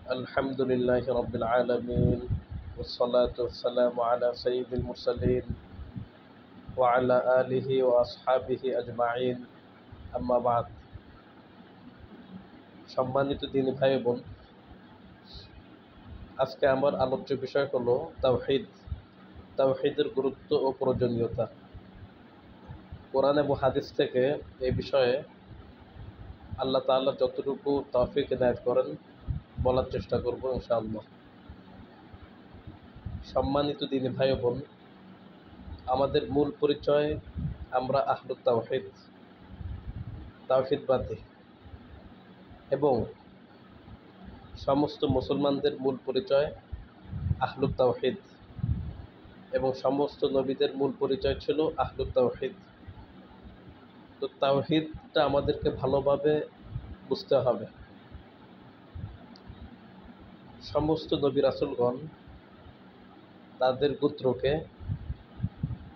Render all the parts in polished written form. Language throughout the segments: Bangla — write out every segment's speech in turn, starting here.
الحمد لله رب العالمين والصلاة والسلام على سيد المرسلين وعلى آله وأصحابه أجمعين أما بعد সম্মানিত দিনী ভাই বোন, আজকে আমার আলোচ্য বিষয় হলো তাওহীদ। তাওহীদের গুরুত্ব ও প্রয়োজনীয়তা। কোরআন এবং হাদিস থেকে এই বিষয়ে আল্লাহ তাআলা যতটুকু তৌফিক ইনায়াত করেন বলার চেষ্টা করব ইনশাআল্লাহ। সম্মানিত দিনী ভাই বোন, আমাদের মূল পরিচয় আমরা আহলুত তাওহীদ, তাওহীদবাদী, এবং সমস্ত মুসলমানদের মূল পরিচয় আহলুত তাওহীদ, এবং সমস্ত নবীদের মূল পরিচয় ছিল আহলুত তাওহীদ। তো তাওহীদটা আমাদেরকে ভালোভাবে বুঝতে হবে। সমস্ত নবী রাসূলগণ তাদের গোত্রকে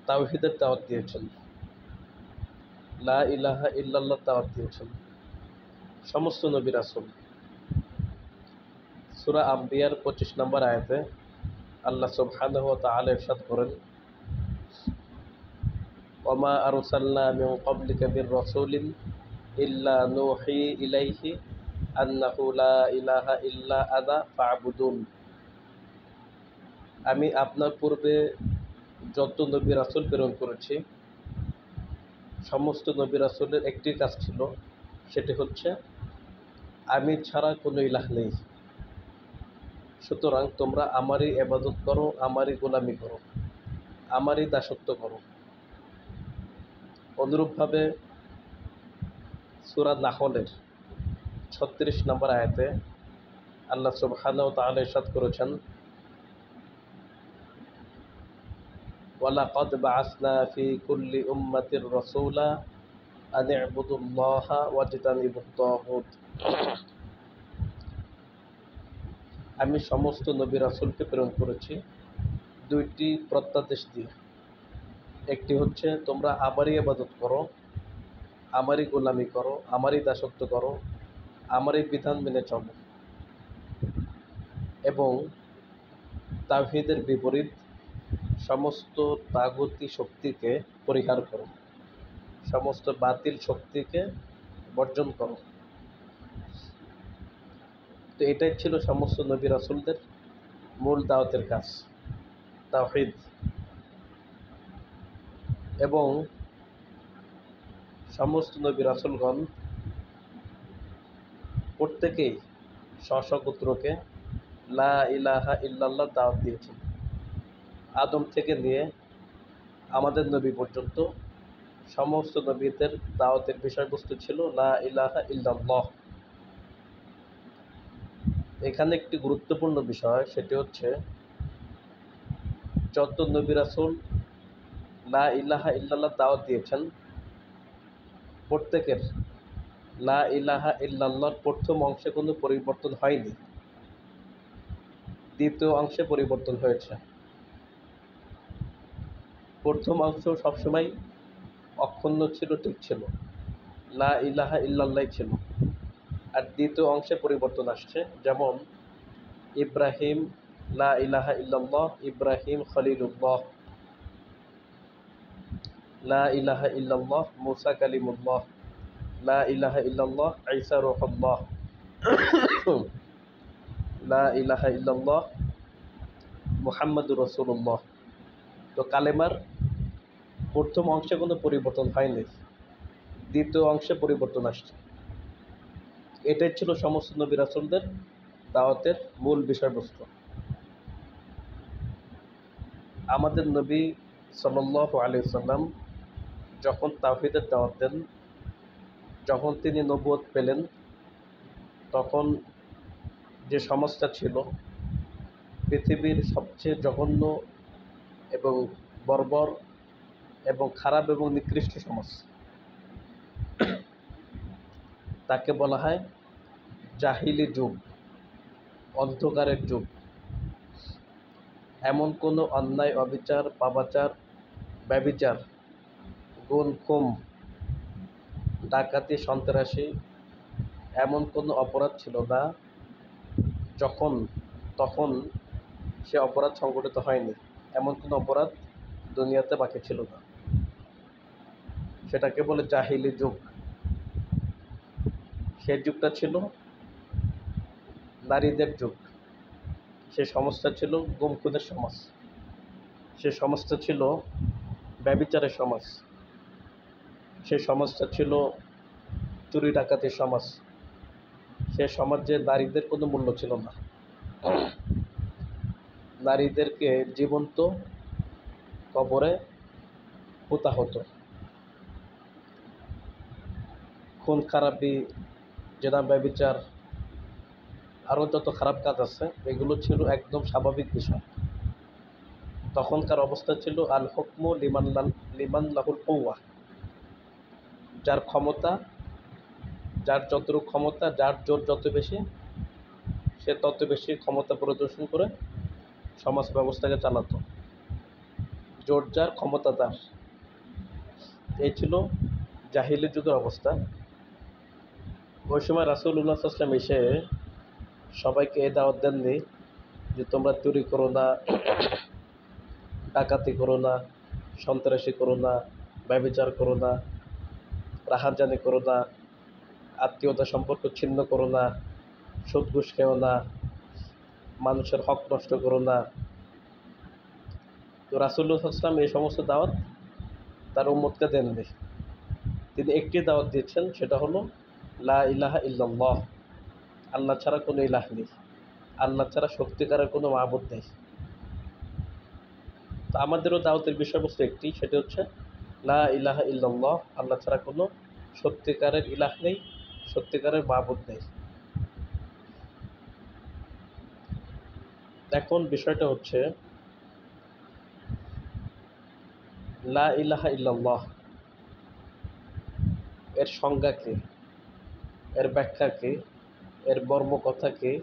তাওহীদের দাওয়াত দিয়েছেন, লা ইলাহা ইল্লাল্লাহ দাওয়াত দিয়েছেন সমস্ত নবী রাসূল। সূরা আম্বিয়ার 25 নম্বর আয়াতে আল্লাহ সুবহানাহু ওয়া তাআলা ইরশাদ করেন, ওয়ামা আরসালনা মিন ক্বাবলিকা মির রাসূলিন ইল্লা নূহি ইলাইহি আন্নাহু লা ইলাহা ইল্লা আনা ফা'বুদুন। আমি আপনার পূর্বে যত নবী রাসূল প্রেরণ করেছি, সমস্ত নবী রাসূলের একটি কাজ ছিল, সেটি হচ্ছে আমি ছাড়া কোনো ইলাহ নেই, সুতরাং তোমরা আমারই ইবাদত করো, আমারই গোলামি করো, আমারই দাসত্ব করো। অনুরূপভাবে সূরা নাহলের 36 নম্বর আয়াতে আল্লাহ সুবহানাহু ওয়া তাআলা ইরশাদ করেছেন, ওয়ালাকাদ বাআসনা ফি কুল্লি উম্মাতির রাসূলা আন ই'বুদুল্লাহা ওয়াজতানিবুত তাগুত। আমি সমস্ত নবী রাসূলকে প্রেরণ করেছি দুইটি প্রত্যাদেশ দিয়ে। একটি হচ্ছে তোমরা আমারই ইবাদত করো, আমারই গোলামি করো, আমারই দাসত্ব করো, আমারই বিধান মেনে চলো, এবং তাওহীদের বিপরীত সমস্ত তাগুতি শক্তিকে পরিহার করো, সমস্ত বাতিল শক্তিকে বর্জন করো। তো এটাই ছিল সমস্ত নবী রাসূলদের মূল দাওয়াতের কাজ, তাওহীদ। এবং সমস্ত নবী রাসূলগণ প্রত্যেকেই স্ব-স্ব-গোত্রকে লা ইলাহা ইল্লাল্লাহ দাওয়াত দিয়েছেন। আদম থেকে নিয়ে আমাদের নবী পর্যন্ত সমস্ত নবীদের দাওয়াতের বিষয়বস্তু ছিল লা ইলাহা ইল্লাল্লাহ। এখানে একটি গুরুত্বপূর্ণ বিষয়, সেটি হচ্ছে যত নবী রাসূল লা ইলাহা ইল্লাল্লাহ দাওয়াত দিয়েছেন, প্রত্যেকের লা ইলাহা ইল্লাল্লাহর প্রথম অংশে কোনো পরিবর্তন হয়নি, দ্বিতীয় অংশে পরিবর্তন হয়েছে। প্রথম অংশ সবসময় অক্ষুণ্ণ ছিল, ঠিক ছিল, লা ইলাহা ইল্লাল্লাহ ছিল। আর দ্বিতীয় অংশে পরিবর্তন আসছে, যেমন ইব্রাহিম লা ইলাহা ইল্লাল্লাহ, ইব্রাহিম খলিলুল্লাহ। লা ইলাহা ইল্লাল্লাহ মুসা কালিমুল্লাহ, লা ইলাহা ইল্লাল্লাহ ঈসা রূহুল্লাহ, লা ইলাহা ইল্লাল্লাহ মুহাম্মাদুর রাসূলুল্লাহ। তো কালেমার প্রথম অংশে কোনো পরিবর্তন হয়নি, দ্বিতীয় অংশে পরিবর্তন আসছে। এটাই ছিল সমস্ত নবী রাসূলদের দাওয়াতের মূল বিষয়বস্তু। আমাদের নবী সাল্লাল্লাহু আলাইহি ওয়াসাল্লাম যখন তাওহীদের দাওয়াত দেন, যখন তিনি নবুয়ত পেলেন, তখন যে সমাজটা ছিল পৃথিবীর সবচেয়ে জঘন্য এবং বর্বর এবং খারাপ এবং নিকৃষ্ট সমাজ, তাকে বলা হয় জাহিলি যুগ, অন্ধকারের যুগ। এমন কোনো অন্যায়, অবিচার, পাপাচার, ব্যভিচার, গুম খুন, ডাকাতি, সন্ত্রাসী, এমন কোনো অপরাধ ছিল না যখন তখন সে অপরাধ সংগঠিত হয়নি, এমন কোনো অপরাধ দুনিয়াতে বাকি ছিল না। সেটাকে বলে জাহিলি যুগ। সে যুগটা ছিল নারীদের যুগ, সে সমাজটা ছিল গুমখুদের সমাজ, সে সমাজটা ছিল ব্যভিচারের সমাজ, সে সমাজটা ছিল চুরি ডাকাতির সমাজ, সে সমাজে নারীদের কোনো মূল্য ছিল না। নারীদেরকে জীবন্ত কবরে পোতা হতো। খুন খারাপি, জেনা ব্যভিচার, আরও যত খারাপ কাজ আছে এগুলো ছিল একদম স্বাভাবিক বিষয়। তখনকার অবস্থা ছিল আল হুকমু লিমান লাহুল কুওয়া, যার ক্ষমতা, যার যতটুকু ক্ষমতা, যার জোর যত বেশি, সে তত বেশি ক্ষমতা প্রদর্শন করে সমাজ ব্যবস্থাকে চালাতো। জোর যার, ক্ষমতা তার। এই ছিল জাহিলি যুগের অবস্থা। ওই সময় রাসূলুল্লাহ সাল্লাল্লাহু আলাইহি ওয়াসাল্লাম এসে সবাইকে এই দাওয়াত দেননি যে তোমরা চুরি করো না, ডাকাতি করো না, সন্ত্রাসী করো না, ব্যভিচার করো না, রাহাজানি করো না, আত্মীয়তা সম্পর্ক ছিন্ন করো না, সুদ ঘুষ খেও না, মানুষের হক নষ্ট করো না। তো রাসূলুল্লাহ সাল্লাল্লাহু আলাইহি ওয়াসাল্লাম এই সমস্ত দাওয়াত তার উম্মতকে দেননি। তিনি একটি দাওয়াত দিয়েছেন, সেটা হলো লা ইলাহা ইল্লাল্লাহ, আল্লাহ ছাড়া কোনো ইলাহ নেই, আল্লাহ ছাড়া সত্যিকারের কোনো মাবুদ নেই। তো আমাদেরও দাওয়াতের বিষয়বস্তু একটি, সেটি হচ্ছে লা ইলাহা ইল্লাল্লাহ, আল্লাহ ছাড়া কোনো সত্যিকারের ইলাহ নেই, সত্যিকারের মাবুদ নেই। এখন বিষয়টা হচ্ছে লা ইলাহা ইল্লাল্লাহ এর সংজ্ঞা কী, এর ব্যাখ্যা কী, এর মর্মকথা কী,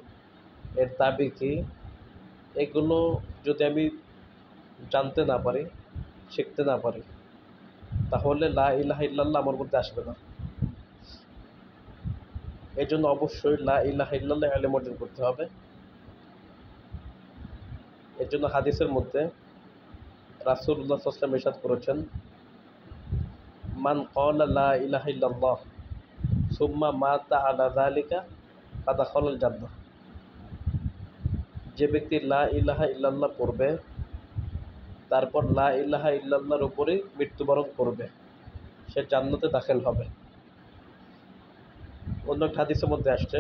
এর দাবি কী, এগুলো যদি আমি জানতে না পারি, শিখতে না পারি, তাহলে লা ইলাহা ইল্লাল্লাহ আমার মধ্যে আসবে না। এই জন্য অবশ্যই লা ইলাহা ইল্লাল্লাহ ইলম অর্জন করতে হবে। এর জন্য হাদিসের মধ্যে রাসূলুল্লাহ সাল্লাল্লাহু আলাইহি ওয়াসাল্লাম ইরশাদ করেছেন, মান ক্বালা লা ইলাহা ইল্লাল্লাহ সুম্মা মাতা আলা যালিকা ফাদাখালাল জান্নাহ, যে ব্যক্তি লা ইলাহা ইল্লাল্লাহ পড়বে, তারপর লা ইলাহা ইল্লাল্লাহর উপরেই মৃত্যুবরণ করবে, সে জান্নাতে দাখিল হবে। অন্য একটা হাদিসের মধ্যে আসছে,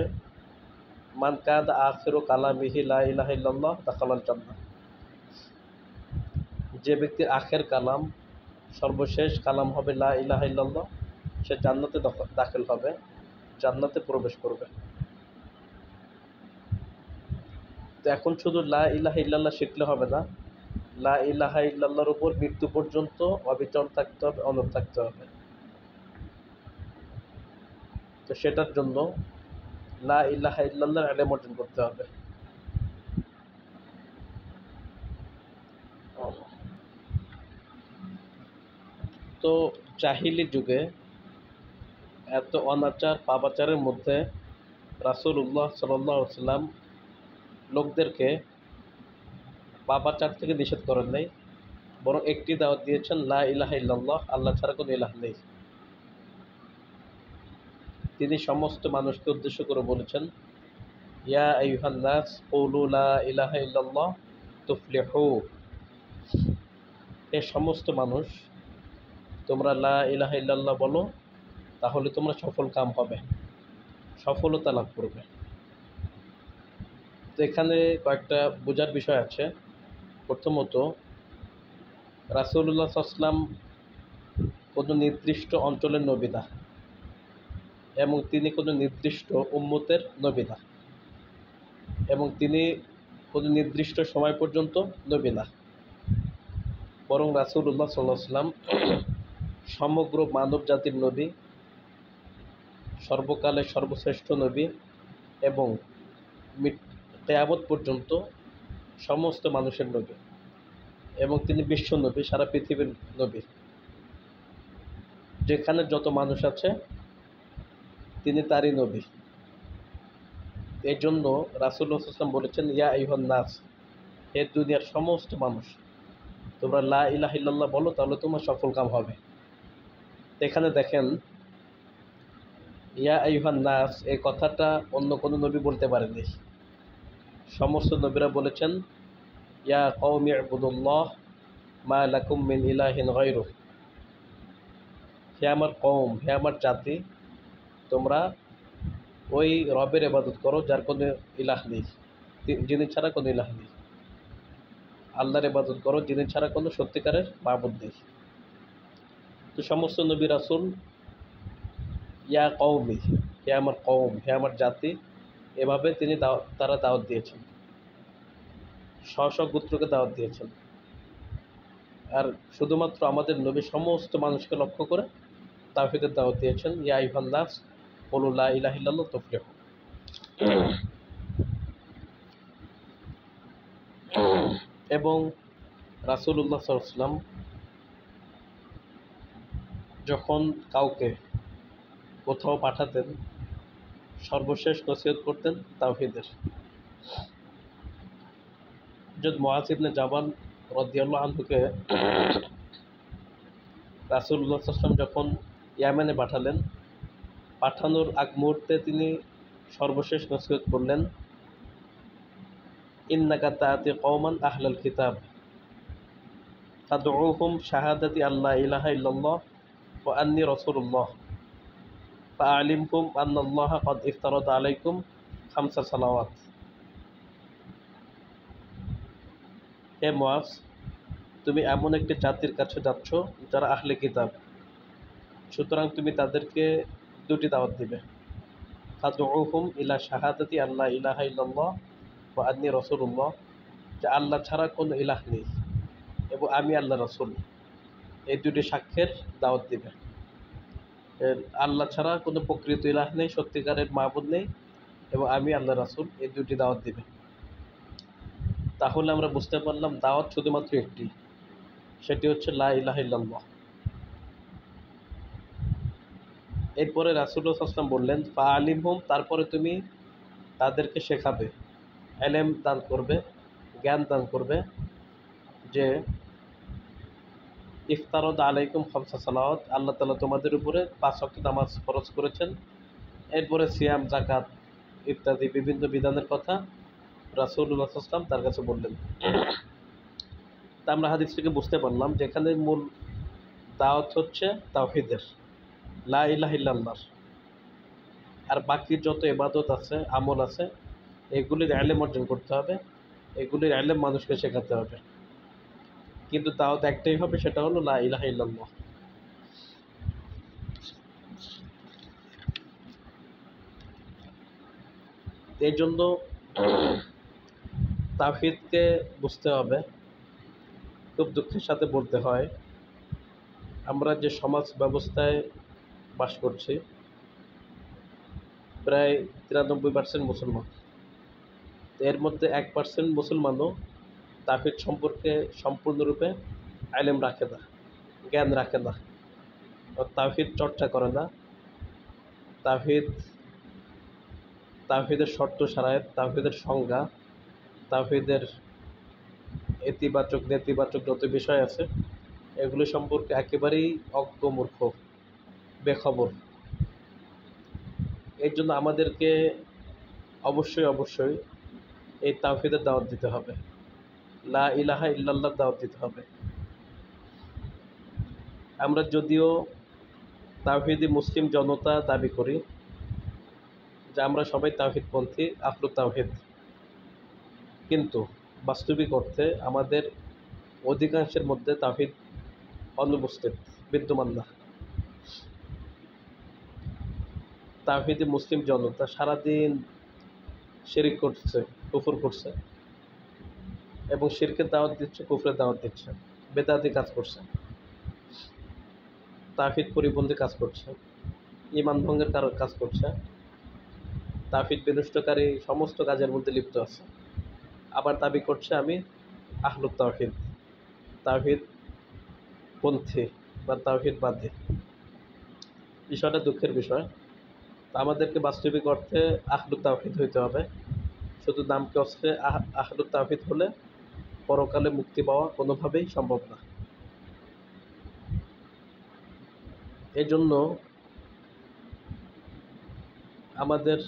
মান কানা আখিরু কালামিহি লা ইলাহা ইল্লাল্লাহ দাখালাল জান্নাহ, যে ব্যক্তির আখের কালাম, সর্বশেষ কালাম হবে লা ইলাহা ইল্লাল্লাহ, সে জান্নাতে দাখিল হবে, জান্নাতে প্রবেশ করবে। তো এখন শুধু লা ইলাহা ইল্লাল্লাহ শিখলে হবে না, লা ইলাহা ইল্লাল্লাহর উপর মৃত্যু পর্যন্ত অবিচল থাকতে হবে, অনড় থাকতে হবে। তো সেটার জন্য লা ইলাহা ইল্লাল্লাহর ইলম অর্জন করতে হবে। তো জাহিলি যুগে এত অনাচার পাপাচারের মধ্যে রাসূলুল্লাহ সাল্লাল্লাহু আলাইহি ওয়াসাল্লাম লোকদেরকে পাপাচার থেকে নিষেধ করেন নাই, বরং একটি দাওয়াত দিয়েছেন, লা ইলাহা ইল্লাল্লাহ, আল্লাহ ছাড়া কোনো ইলাহ নেই। তিনি সমস্ত মানুষকে উদ্দেশ্য করে বলেছেন, ইয়া আইয়ুহান নাস কুলু লা ইলাহা ইল্লাল্লাহ তুফলিহু, হে সমস্ত মানুষ, তোমরা লা ইলাহা ইল্লাল্লাহ বলো, তাহলে তোমরা সফল কাম হবে, সফলতা লাভ করবে। তো এখানে কয়েকটা বোঝার বিষয় আছে। প্রথমত, রাসূলুল্লাহ সাল্লাল্লাহু আলাইহি ওয়াসাল্লাম কোনো নির্দিষ্ট অঞ্চলের নবী না, এবং তিনি কোনো নির্দিষ্ট উম্মতের নবী না, এবং তিনি কোনো নির্দিষ্ট সময় পর্যন্ত নবী না, বরং রাসূলুল্লাহ সাল্লাল্লাহু আলাইহি ওয়াসাল্লাম সমগ্র মানব জাতির নবী, সর্বকালের সর্বশ্রেষ্ঠ নবী, এবং কিয়ামত পর্যন্ত সমস্ত মানুষের নবী, এবং তিনি বিশ্ব নবী, সারা পৃথিবীর নবী। যেখানে যত মানুষ আছে তিনি তারই নবী। এই জন্য রাসূলুল্লাহ সাল্লাল্লাহু আলাইহি ওয়াসাল্লাম বলেছেন, ইয়া আইয়ুহান নাস, হে দুনিয়ার সমস্ত মানুষ, তোমরা লা ইলাহা ইল্লাল্লাহ বলো, তাহলে তোমার সফল কাম হবে। এখানে দেখেন, ইয়া আইয়ুহান নাস এই কথাটা অন্য কোনো নবী বলতে পারেননি। সমস্ত নবীরা বলেছেন, ইয়া কওমি ইবুদুল্লাহ মা লাকুম মিন ইলাহিন গায়রুহ, হে আমার কওম, হে আমার জাতি, তোমরা ওই রবের ইবাদত করো যার কোনো ইলাহ নেই, যিনি ছাড়া কোনো ইলাহ নেই। আল্লাহর ইবাদত করো যিনি ছাড়া কোনো সত্যিকারের মাবুদ নেই। তো সমস্ত নবী রাসূল ইয়া কওমি, হে আমার কওম, হে আমার জাতি, এভাবে তারা দাওয়াত দিয়েছেন, স্ব গোত্রকে দাওয়াত দিয়েছেন। আর শুধুমাত্র আমাদের নবী সমস্ত মানুষকে লক্ষ্য করে তাওহীদের দাওয়াত দিয়েছেন, ইয়া আইয়ুহান নাস কুলু লা ইলাহা ইল্লাল্লাহ তুফলিহু। এবং রাসূলুল্লাহ সাল্লাল্লাহু আলাইহি ওয়াসাল্লাম যখন কাউকে কোথাও পাঠাতেন, সর্বশেষ নসিহত করতেন তাওহীদের। হযরত মুআয ইবনে জাবাল রাদিয়াল্লাহু আনহুকে রাসূলুল্লাহ সাল্লাল্লাহু আলাইহি ওয়াসাল্লাম যখন ইয়ামেনে পাঠালেন, পাঠানোর আগ মুহূর্তে তিনি সর্বশেষ নসিহত করলেন, ইন্নাকা তাআতি কওমান আহলাল কিতাব ফাদউহুম শাহাদাতি আল্লা ইলাহা ইল্লাল্লাহ ওয়া আন্নী রাসূলুল্লাহ ফাআলিমহুম আন্নাল্লাহা ক্বাদ ইফতারাদা আলাইকুম খামসা সালাওয়াত। হে মুআয, তুমি এমন একটি জাতির কাছে যাচ্ছ যারা আহলে কিতাব, সুতরাং তুমি তাদেরকে দুটি দাওয়াত দিবে। ফাদউহুম ইলা শাহাদাতি আল্লা ইলাহা ইল্লাল্লাহ ওয়া আন্নী রাসূলুল্লাহ, যে আল্লাহ ছাড়া কোনো ইলাহ নেই এবং আমি আল্লাহ রাসূল, এই দুটি সাক্ষ্যের দাওয়াত দিবে। আল্লাহ ছাড়া কোনো প্রকৃত ইলাহ নেই, সত্যিকারের মাবুদ নেই, এবং আমি আল্লাহ রাসূল, এই দুটি দাওয়াত দিবে। তাহলে আমরা বুঝতে পারলাম দাওয়াত শুধুমাত্র একটি, সেটি হচ্ছে লা ইলাহা ইল্লাল্লাহ। এরপরে রাসূলুল্লাহ সাল্লাল্লাহু আলাইহি ওয়াসাল্লাম বললেন, ফাআলিমহুম, তারপরে তুমি তাদেরকে শেখাবে, ইলম দান করবে, জ্ঞান দান করবে, যে ইফতারাদা আলাইকুম খামসা সালাওয়াত, আল্লাহ তাআলা তোমাদের উপরে 5 ওয়াক্ত নামাজ ফরজ করেছেন। এরপরে সিয়াম, যাকাত ইত্যাদি বিভিন্ন বিধানের কথা রাসূলুল্লাহ সাল্লাল্লাহু আলাইহি ওয়াসাল্লাম তার কাছে বললেন। তা আমরা হাদিস থেকে বুঝতে পারলাম যে এখানে মূল দাওয়াত হচ্ছে তাওহীদের, লা ইলাহা ইল্লাল্লাহ। আর বাকি যত ইবাদত আছে, আমল আছে, এগুলির ইলম অর্জন করতে হবে, এগুলির ইলম মানুষকে শেখাতে হবে, কিন্তু দাওয়াত একটাই হবে, সেটা হলো লা ইলাহা ইল্লাল্লাহ। এই জন্য তাওহীদকে বুঝতে হবে। খুব দুঃখের সাথে বলতে হয়, আমরা যে সমাজ ব্যবস্থায় বাস করছি, প্রায় 93% মুসলমান, এর মধ্যে 1% মুসলমানও তাওহীদ সম্পর্কে সম্পূর্ণরূপে ইলম রাখে না, জ্ঞান রাখে না, তাওহীদ চর্চা করে না। তাওহীদের শর্ত শারায়েত, তাওহীদের সংজ্ঞা, তাওহীদের ইতিবাচক নেতিবাচক যত বিষয় আছে, এগুলো সম্পর্কে একেবারেই অজ্ঞ, মূর্খ, বেখবর। এর জন্য আমাদেরকে অবশ্যই এই তাওহীদের দাওয়াত দিতে হবে, লা ইলাহা ইল্লাল্লাহর দাওয়াত দিতে হবে। আমরা যদিও তাওহীদি মুসলিম জনতা দাবি করি যে আমরা সবাই তাওহীদপন্থী, আহলু তাওহীদ, কিন্তু বাস্তবিক অর্থে আমাদের অধিকাংশের মধ্যে তাওহীদ অনুপস্থিত, বিদ্যমান না। তাওহীদি মুসলিম জনতা সারাদিন শিরক করছে, কুফর করছে, এবং শিরকের দাওয়াত দিচ্ছে, কুফরের দাওয়াত দিচ্ছে, বেদাতি কাজ করছে, তাওহীদ পরিপন্থী কাজ করছে, ঈমান ভঙ্গের কাজ করছে, তাওহীদ বিনষ্টকারী সমস্ত কাজের মধ্যে লিপ্ত আছে। আবার দাবি করছে আমি আহলু তাওহীদ, তাওহীদ পন্থী বা তাওহীদবাদী। বিষয়টা দুঃখের বিষয়। তো আমাদেরকে বাস্তবিক অর্থে আহলুত তাওহীদ হইতে হবে। শুধু নামকে অস্ত্রে আহলুত তাওহীদ হলে পরকালে মুক্তি পাওয়া কোনোভাবেই সম্ভব না। এই জন্য আমাদের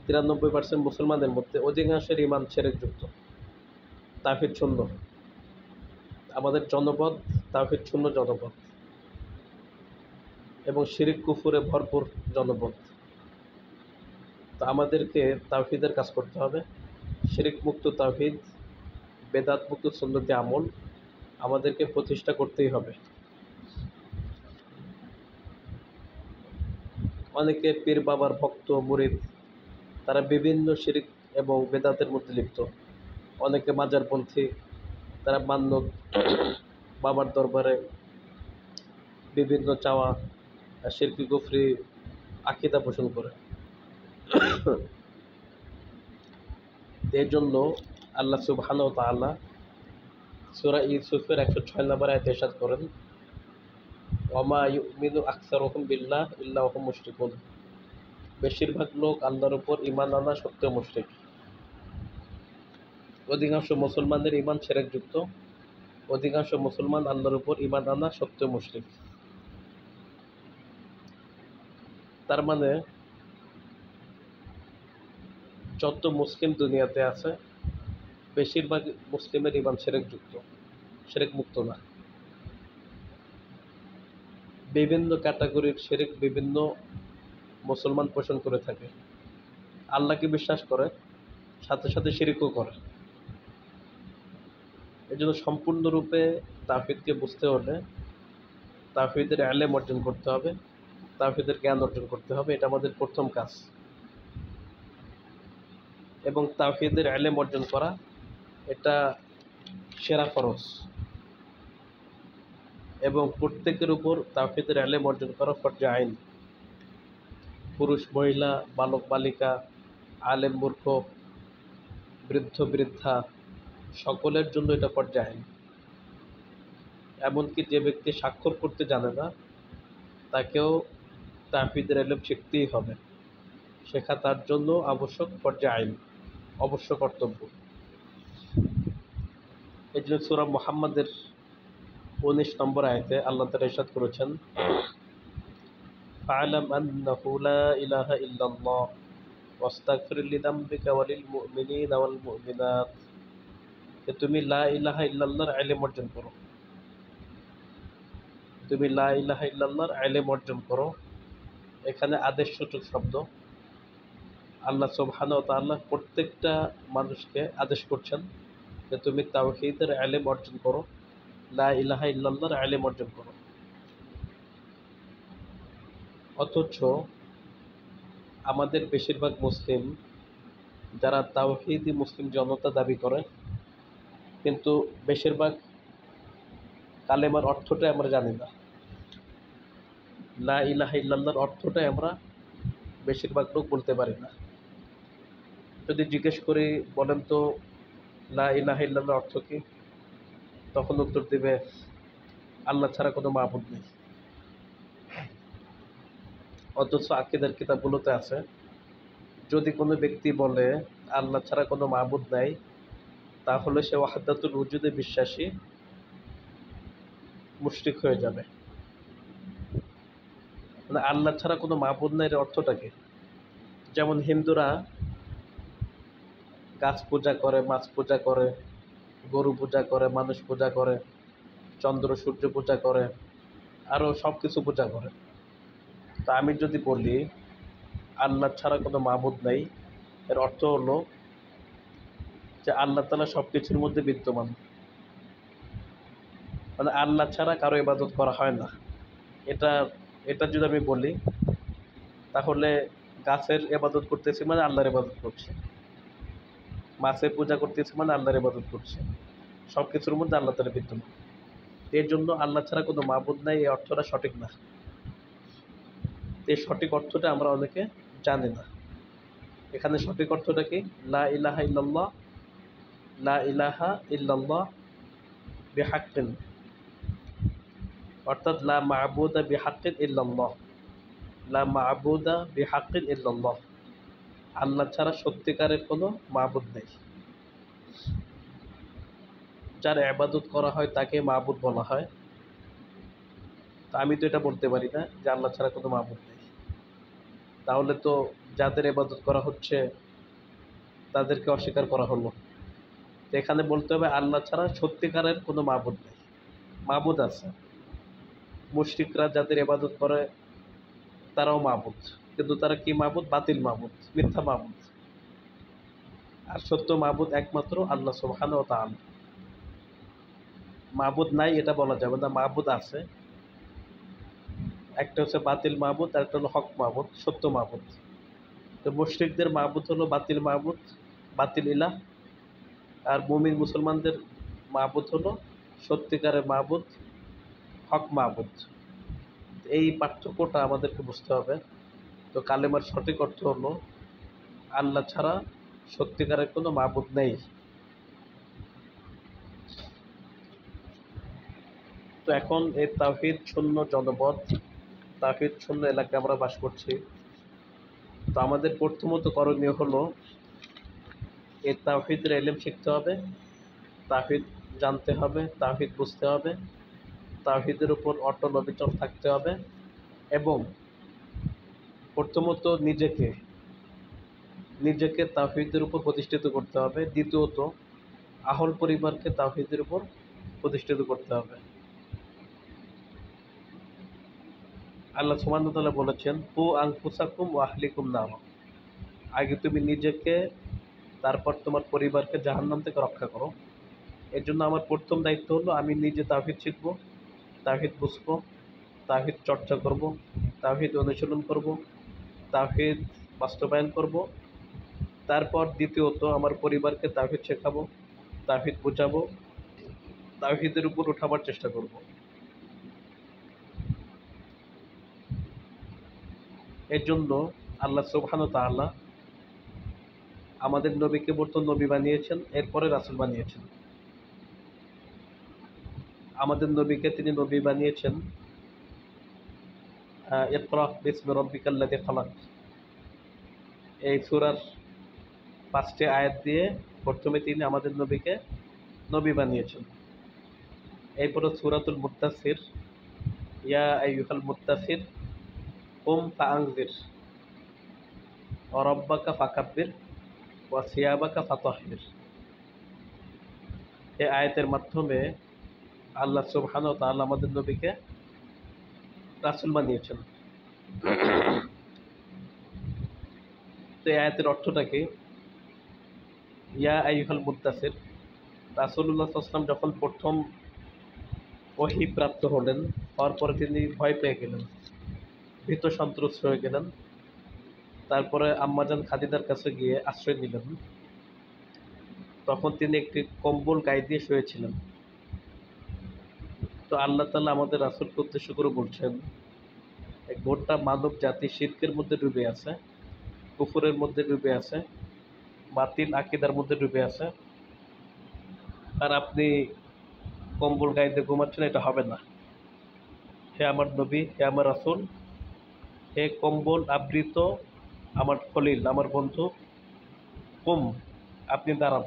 93% মুসলমানের মধ্যে অধিকাংশের ইমান শিরকযুক্ত, তাওহীদ শূন্য। আমাদের জনপদ তাওহীদ শূন্য জনপদ এবং শিরিক কুফুরে ভরপুর জনপদ। তো আমাদেরকে তাওহীদের কাজ করতে হবে। শিরিক মুক্ত তাওহীদ, বেদাত মুক্ত সুন্নতি আমল আমাদেরকে প্রতিষ্ঠা করতেই হবে। অনেকে পীর বাবার ভক্ত মুরিদ, তারা বিভিন্ন শিরিক এবং বেদাতের মধ্যে লিপ্ত। অনেকে মাজারপন্থী, তারা মান্যত বাবার দরবারে বিভিন্ন চাওয়া শিরকি কুফরি আকীদা পোষণ করে। এর জন্য আল্লাহ সুবহানাহু ওয়া তাআলা সূরা ইউসুফের 106 নম্বর আয়াতে ইরশাদ করেন, ওয়ামা ইউমিনু আকসারুহুম বিল্লাহ ইল্লা ওয়া হুম মুশরিকুন। বেশিরভাগ লোক আল্লাহর উপর ঈমান আনা সত্ত্বেও মুশরিক। অধিকাংশ মুসলমানদের ঈমান শিরকযুক্ত, অধিকাংশ মুসলমান আল্লাহর উপর ঈমান আনা সত্ত্বেও মুশরিক। তার মানে যত মুসলিম দুনিয়াতে আছে বেশিরভাগ মুসলিমের ঈমান শিরকযুক্ত, শিরক মুক্ত না। বিভিন্ন ক্যাটাগরির শিরক বিভিন্ন মুসলমান পোষণ করে থাকে। আল্লাহকে বিশ্বাস করে, সাথে সাথে শিরকও করে। এই জন্য সম্পূর্ণরূপে তাওহীদকে বুঝতে হলে তাওহীদের ইলম অর্জন করতে হবে, তাওহীদের জ্ঞান অর্জন করতে হবে। এটা আমাদের প্রথম কাজ। এবং তাওহীদের ইলম অর্জন করা এটা সেরা ফরজ। এবং প্রত্যেকের উপর তাওহীদের ইলম অর্জন করা ফরজে আইন। পুরুষ মহিলা, বালক বালিকা, আলেম মূর্খ, বৃদ্ধ বৃদ্ধা সকলের জন্য এটা ফরজে আইন। এমনকি যে ব্যক্তি স্বাক্ষর করতে জানে না তাকেও তাওহীদের ইলম শিখতেই হবে। শেখা তার জন্য আবশ্যক, ফরজে আইন, অবশ্য কর্তব্য। এই জন্য সূরা মুহাম্মাদের 19 নম্বর আয়াতে আল্লাহ তাআলা ইরশাদ করেছেন, ফা'লাম আন্নাহু লা ইলাহা ইল্লাল্লাহ ওয়াস্তাগফির লিযামবিকা ওয়ালিল মুমিনিনা ওয়াল মুমিনাত। যে তুমি লা ইলাহা ইল্লাল্লাহর ইলম অর্জন করো, তুমি লা ইলাহা ইল্লাল্লাহর ইলম অর্জন করো। এখানে আদেশসূচক শব্দ। আল্লাহ সুবহানাহু ওয়া তাআলা প্রত্যেকটা মানুষকে আদেশ করছেন যে তুমি তাওহীদের ইলম অর্জন করো, লা ইলাহা ইল্লাল্লাহর ইলম অর্জন করো। অথচ আমাদের বেশিরভাগ মুসলিম যারা তাওহীদি মুসলিম জনতা দাবি করে, কিন্তু বেশিরভাগ কালেমার অর্থটাই আমরা জানি না। লা ইলাহা ইল্লাল্লাহর অর্থটাই আমরা বেশিরভাগ লোক বলতে পারি না। যদি জিজ্ঞেস করি, বলেন তো লা ইলাহা ইল্লাল্লাহর অর্থ কি, তখন উত্তর দিবে আল্লাহ ছাড়া কোনো মাবুদ নেই। অথচ আকীদার কিতাবগুলোতে আছে, যদি কোনো ব্যক্তি বলে আল্লাহ ছাড়া কোনো মাবুদ নাই, তাহলে সে ওয়াহদাতুল উজুদে বিশ্বাসী মুশরিক হয়ে যাবে। মানে আল্লাহ ছাড়া কোনো মাবুদ নাই এর অর্থটা কি? যেমন হিন্দুরা গাছ পূজা করে, মাছ পূজা করে, গরু পূজা করে, মানুষ পূজা করে, চন্দ্র সূর্য পূজা করে, আরও সব কিছু পূজা করে। তা আমি যদি বলি আল্লাহ ছাড়া কোনো মাবুদ নাই, এর অর্থ হলো যে আল্লাহ তাআলা সব কিছুর মধ্যে বিদ্যমান। মানে আল্লাহ ছাড়া কারো ইবাদত করা হয় না। এটা এটা যদি আমি বলি, তাহলে গাছের ইবাদত করতেছি মানে আল্লাহর ইবাদত করছি, মাছের পূজা করতেছি মানে আল্লাহর ইবাদত করছি, সব কিছুর মধ্যে আল্লাহ তাআলা বিদ্যমান। এর জন্য আল্লাহ ছাড়া কোনো মাবুদ নাই এই অর্থটা সঠিক না। এই সঠিক অর্থটা আমরা অনেকে জানি না। এখানে সঠিক অর্থটা কি? লা ইলাহা ইল্লাল্লাহ, লা ইলাহা ইল্লাল্লাহ বিহাক্কিন, অর্থাৎ লা মা'বুদা বিহাক্কিন ইল্লাল্লাহ। লা মা'বুদা বিহাক্কিন ইল্লাল্লাহ, আল্লাহ ছাড়া সত্যিকারের কোনো মাবুদ নেই। যার ইবাদত করা হয় তাকে মাবুদ বলা হয়। তো আমি তো এটা বলতে পারি না যে আল্লাহ ছাড়া কোনো মাবুদ নেই। তাহলে তো যাদের ইবাদত করা হচ্ছে তাদেরকে অস্বীকার করা হলো। তো এখানে বলতে হবে আল্লাহ ছাড়া সত্যিকারের কোনো মাবুদ নেই। মাবুদ আছে, মুশরিকরা যাদের ইবাদত করে তারাও মাবুদ, কিন্তু তারা কি মাবুদ? বাতিল মাবুদ, মিথ্যা মাবুদ। আর সত্য মাবুদ একমাত্র আল্লাহ সুবহানাহু ওয়া তাআলা। মাবুদ নাই এটা বলা যাবে না, মাবুদ আছে। একটা হচ্ছে বাতিল মাবুদ, আর একটা হলো হক মাবুদ, সত্য মাবুদ। তো মুশরিকদের মাবুদ হলো বাতিল মাবুদ, বাতিল ইলাহ। আর মুমিন মুসলমানদের মাবুদ হলো সত্যিকারের মাবুদ, হক মাবুদ। এই পার্থক্যটা আমাদেরকে বুঝতে হবে। তো কালেমার সঠিক অর্থ হলো আল্লাহ ছাড়া সত্যিকারের কোনো মাবুদ নেই। তো এখন এই তাওহীদ শূন্য জনপদ, তাওহীদ শূন্য এলাকায় আমরা বাস করছি। তো আমাদের প্রথমত করণীয় হলো এই তাওহীদের ইলম শিখতে হবে, তাওহীদ জানতে হবে, তাওহীদ বুঝতে হবে, তাওহীদের উপর অটল অবিচল থাকতে হবে এবং প্রথমত নিজেকে তাওহীদের উপর প্রতিষ্ঠিত করতে হবে। দ্বিতীয়ত আহল পরিবারকে তাওহীদের উপর প্রতিষ্ঠিত করতে হবে। আল্লাহ সুবহানাহু ওয়া তাআলা বলেছেন, কু আনফুসাকুম ওয়া আহলিকুম নার, আগে তুমি নিজেকে তারপর তোমার পরিবারকে জাহান্নাম থেকে রক্ষা করো। এর জন্য আমার প্রথম দায়িত্ব হলো আমি নিজে তাওহীদ শিখব, তাওহীদ বুঝব, তাওহীদ চর্চা করব, তাওহীদ অনুশীলন করব, তাওহীদ বাস্তবায়ন করব। তারপর দ্বিতীয়ত আমার পরিবারকে তাওহীদ শেখাবো, তাওহীদ বোঝাবো, তাওহীদের উপর ওঠাবার চেষ্টা করব। এর জন্য আল্লাহ সুবহানাহু ওয়া তাআলা আমাদের নবীকে প্রথম নবী বানিয়েছেন, এরপরে রাসূল বানিয়েছেন। আমাদের নবীকে তিনি নবী বানিয়েছেন ইকরা বিসমি রাব্বিকাল্লাযী খালাক, এই সূরার ৫টি আয়াত দিয়ে প্রথমে তিনি আমাদের নবীকে নবী বানিয়েছেন। এরপরে সূরাতুল মুদ্দাসির, ইয়া আইয়ুহাল মুদ্দাসির কুম ফাআনজির ওয়া রাব্বাকা ফাকাব্বির ওয়া সিয়াবাকা ফাতাহহির। এই আয়াতের মাধ্যমে আল্লাহ সুবহানাহু ওয়া তাআলা আমাদের নবীকে রাসূল বানিয়েছেন। তো এই আয়াতের অর্থটা কি? ইয়া আইয়ুহাল মুদ্দাসির, রাসূলুল্লাহ সাল্লাল্লাহু আলাইহি ওয়াসাল্লাম যখন প্রথম ওহী প্রাপ্ত হলেন, হওয়ার পরে তিনি ভয় পেয়ে গেলেন, ভীত সন্ত্রস্ত হয়ে গেলেন। তারপরে আম্মাজান খাদিজার কাছে গিয়ে আশ্রয় নিলেন। তখন তিনি একটি কম্বল গায়ে দিয়ে শুয়েছিলেন। তো আল্লাহ তাআলা আমাদের রাসূলকে উদ্দেশ্য করে বলছেন, এই গোটা মানব জাতি শিরকের মধ্যে ডুবে আছে, কুফরের মধ্যে ডুবে আছে, বাতিল আকীদার মধ্যে ডুবে আছে, আর আপনি কম্বল গায়ে দিয়ে ঘুমাচ্ছেন, এটা হবে না। হে আমার নবী, হে আমার রাসূল, হে কম্বল আবৃত আমার খলিল, আমার বন্ধু, কুম, আপনি দাঁড়ান,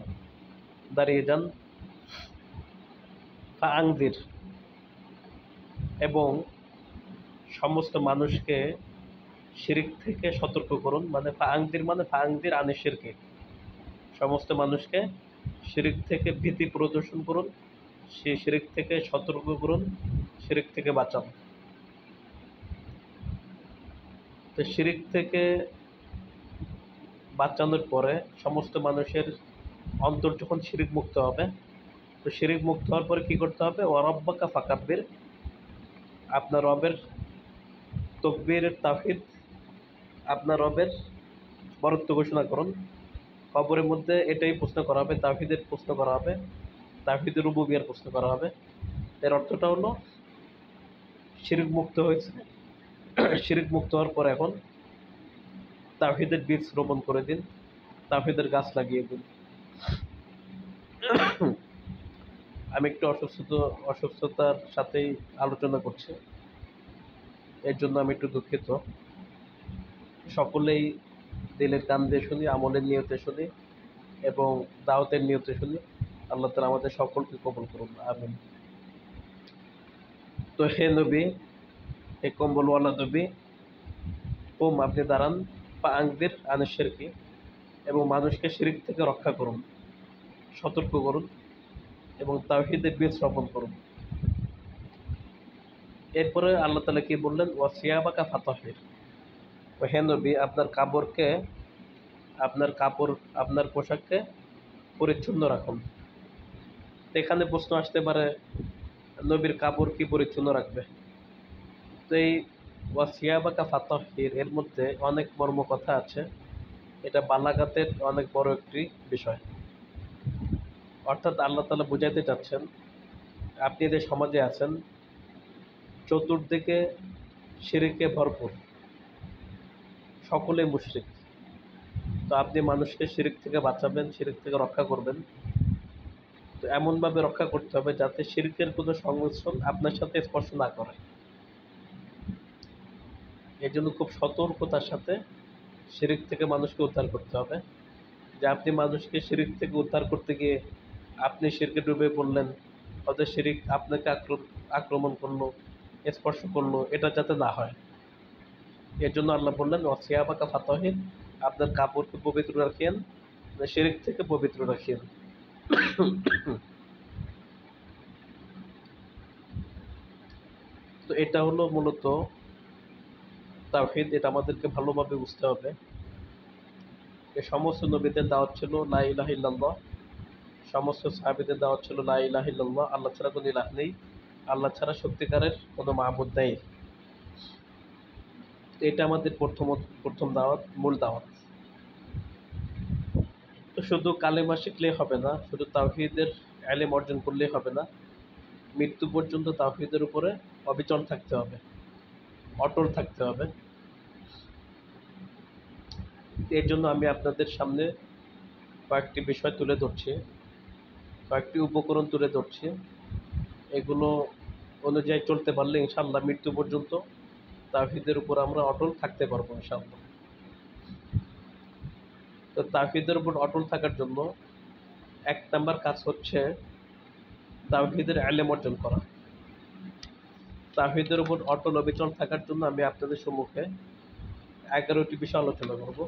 দাঁড়িয়ে যান, ফাআনজির, এবং সমস্ত মানুষকে শিরক থেকে সতর্ক করুন। মানে ফাআনজির আনি শিরকি, সমস্ত মানুষকে শিরক থেকে ভীতি প্রদর্শন করুন, সেই শিরক থেকে সতর্ক করুন, শিরক থেকে বাঁচান। তো শিরক থেকে বাঁচানোর পরে সমস্ত মানুষের অন্তর যখন শিরক মুক্ত হবে, তো শিরক মুক্ত হওয়ার পরে কী করতে হবে? ওয়া রাব্বাকা ফাকাব্বির, আপনার রবের তাকবীর তাওহীদ, আপনার রবের বরত্ব ঘোষণা করুন। কবরের মধ্যে এটাই প্রশ্ন করা হবে, তাওহীদের প্রশ্ন করা হবে, তাওহীদের রুবুবিয়্যার প্রশ্ন করা হবে। এর অর্থটা হলো শিরক মুক্ত হয়েছে, শিরক মুক্ত হওয়ার পর এখন তাওহীদের বীজ রোপণ করে দিন, তাওহীদের গাছ লাগিয়ে দিন। আমি একটু অসুস্থতার সাথেই আলোচনা করছি, এর জন্য আমি একটু দুঃখিত। সকলেই দিলের কান দিয়ে শুনি, আমলের নিয়তে শুনি এবং দাওয়াতের নিয়তে শুনি। আল্লাহ তাআলা আমাদের সকলকে কবুল করুন, আমিন। তো হে নবী, হে কম্বলওয়ালা নবী, আপনি দাঁড়ান, বা আংদির আনিশিরকি, এবং মানুষকে শিরক থেকে রক্ষা করুন, সতর্ক করুন এবং তাওহীদের বীজ রোপণ করুন। এরপরে আল্লাহ তাআলা কি বললেন? ওয়াসিয়াবাকা ফাতাহির, হে নবী, আপনার কাপড়, আপনার পোশাককে পরিচ্ছন্ন রাখুন। এখানে প্রশ্ন আসতে পারে, নবীর কাপড় কি পরিচ্ছন্ন রাখবে? তো এই ওয়াসিয়াবাকা ফাতাহির এর মধ্যে অনেক মর্ম কথা আছে। এটা বালাগাতের অনেক বড় একটি বিষয়। অর্থাৎ আল্লাহ তাআলা বুঝাইতে চাচ্ছেন, আপনি যে সমাজে আছেন চতুর্দিকে শিরকে ভরপুর, সকলে মুশরিক। তো আপনি মানুষকে শিরক থেকে বাঁচাবেন, শিরক থেকে রক্ষা করবেন। তো এমনভাবে রক্ষা করতে হবে যাতে শিরকের কোনো সংমিশ্রণ আপনার সাথে স্পর্শ না করে। এই জন্য খুব সতর্কতার সাথে শিরক থেকে মানুষকে উদ্ধার করতে হবে। যে আপনি মানুষকে শিরক থেকে উদ্ধার করতে গিয়ে আপনি শিরকে ডুবে পড়লেন, হয়তো শিরক আপনাকে আক্রমণ করলো, স্পর্শ করলো, এটা যাতে না হয়। এর জন্য আল্লাহ বললেন ওয়াসিয়াবাকা ফাতাহির, আপনার কাপড়কে পবিত্র রাখিয়েন, শিরক থেকে পবিত্র রাখিয়েন। তো এটা হলো মূলত তাওহীদ। এটা আমাদেরকে ভালোভাবে বুঝতে হবে। এই সমস্ত নবীদের দাওয়াত ছিল লা ইলাহা ইল্লাল্লাহ, সমস্ত সাহাবীদের দাওয়াত ছিল লা ইলাহা ইল্লাল্লাহ, আল্লাহ ছাড়া কোনো ইলাহ নেই, আল্লাহ ছাড়া সত্যিকারের কোনো মাবুদ নেই। এটা আমাদের প্রথম দাওয়াত, মূল দাওয়াত। তো শুধু কালেমা শিখলেই হবে না, শুধু তাওহীদের ইলম অর্জন করলেই হবে না, মৃত্যু পর্যন্ত তাওহীদের উপরে অবিচল থাকতে হবে, অটল থাকতে হবে। এর জন্য আমি আপনাদের সামনে কয়েকটি বিষয় তুলে ধরছি, কয়েকটি উপকরণ তুলে ধরছি। এগুলো অনুযায়ী চলতে পারলে ইনশাআল্লাহ মৃত্যু পর্যন্ত তাওহীদের উপর আমরা অটল থাকতে পারবো ইনশাআল্লাহ। তো তাওহীদের উপর অটল থাকার জন্য 1 নাম্বার কাজ হচ্ছে তাওহীদের ইলম অর্জন করা। তাওহীদের উপর অটল অবিচল থাকার জন্য আমি আপনাদের সম্মুখে 11টি বিষয় আলোচনা করব।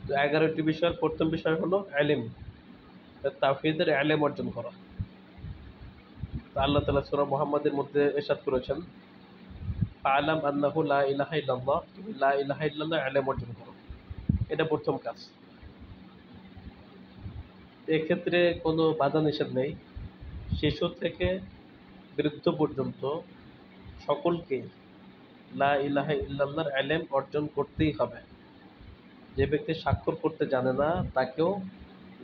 তো 11টি বিষয়ের প্রথম বিষয় হলো ইলম, তাওহীদের ইলম অর্জন করা। তো আল্লাহ তাআলা সূরা মুহাম্মাদের মধ্যে ইরশাদ করেছেন, ফাআলাম আন্নাহু লা ইলাহা ইল্লাল্লাহ, তুমি লা ইলাহা ইল্লাল্লাহ ইলম অর্জন করো। এটা প্রথম কাজ। এক্ষেত্রে কোনো বাধা নিষেধ নেই, শিশু থেকে বৃদ্ধ পর্যন্ত সকলকে লা ইলাহা ইল্লাল্লাহর ইলম অর্জন করতেই হবে। যে ব্যক্তি স্বাক্ষর করতে জানে না তাকেও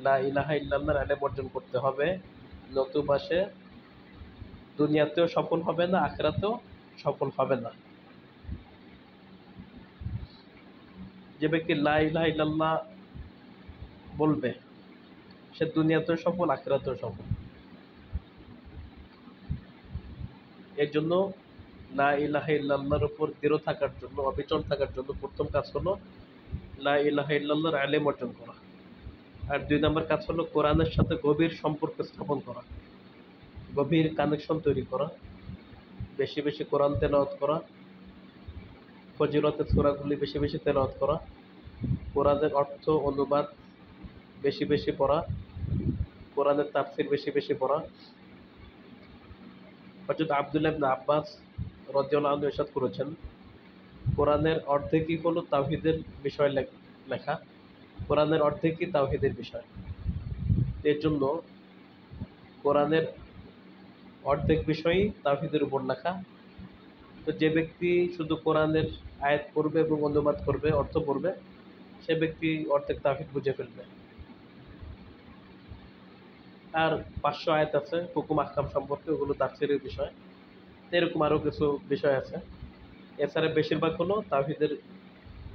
লা ইলাহা ইল্লাল্লাহর ইলম অর্জন করতে হবে, নতুবা সে দুনিয়াতেও সফল হবে না, আখিরাতেও সফল হবে না। যে ব্যক্তি লা ইলাহা ইল্লাল্লাহ বলবে সে দুনিয়াতেও সফল, আখিরাতেও সফল। এর জন্য লা ইলাহা ইল্লাল্লাহর উপর দৃঢ় থাকার জন্য, অবিচল থাকার জন্য প্রথম কাজ হলো লা ইলাহা ইল্লাল্লাহর ইলম অর্জন করা। আর 2 নম্বর কাজ হলো কোরআনের সাথে গভীর সম্পর্ক স্থাপন করা, গভীর কানেকশন তৈরি করা, বেশি বেশি কোরআন তেলাওয়াত করা, ফজিলতের সূরাগুলি বেশি বেশি তেলাওয়াত করা, কোরআনের অর্থ অনুবাদ বেশি বেশি পড়া, কোরআনের তাফসীর বেশি বেশি পড়া। হযরত আব্দুল্লাহ ইবনে আব্বাস রাদিয়াল্লাহু আনহু ইরশাদ করেছেন, কোরআনের অর্ধেকই হলো তাওহীদের বিষয় লেখা, কোরআনের অর্ধেকই তাওহীদের বিষয়। এর জন্য কোরআনের অর্ধেক বিষয়ই তাওহীদের উপর লেখা। তো যে ব্যক্তি শুধু কোরআনের আয়াত পড়বে এবং অনুবাদ করবে, অর্থ পড়বে, সে ব্যক্তি অর্ধেক তাওহীদ বুঝে ফেলবে। আর 500 আয়াত আছে হুকুম আহকাম সম্পর্কে, ওগুলো তাফসীরের বিষয়। এরকম আরও কিছু বিষয় আছে। এছাড়া বেশিরভাগ হলো তাওহীদের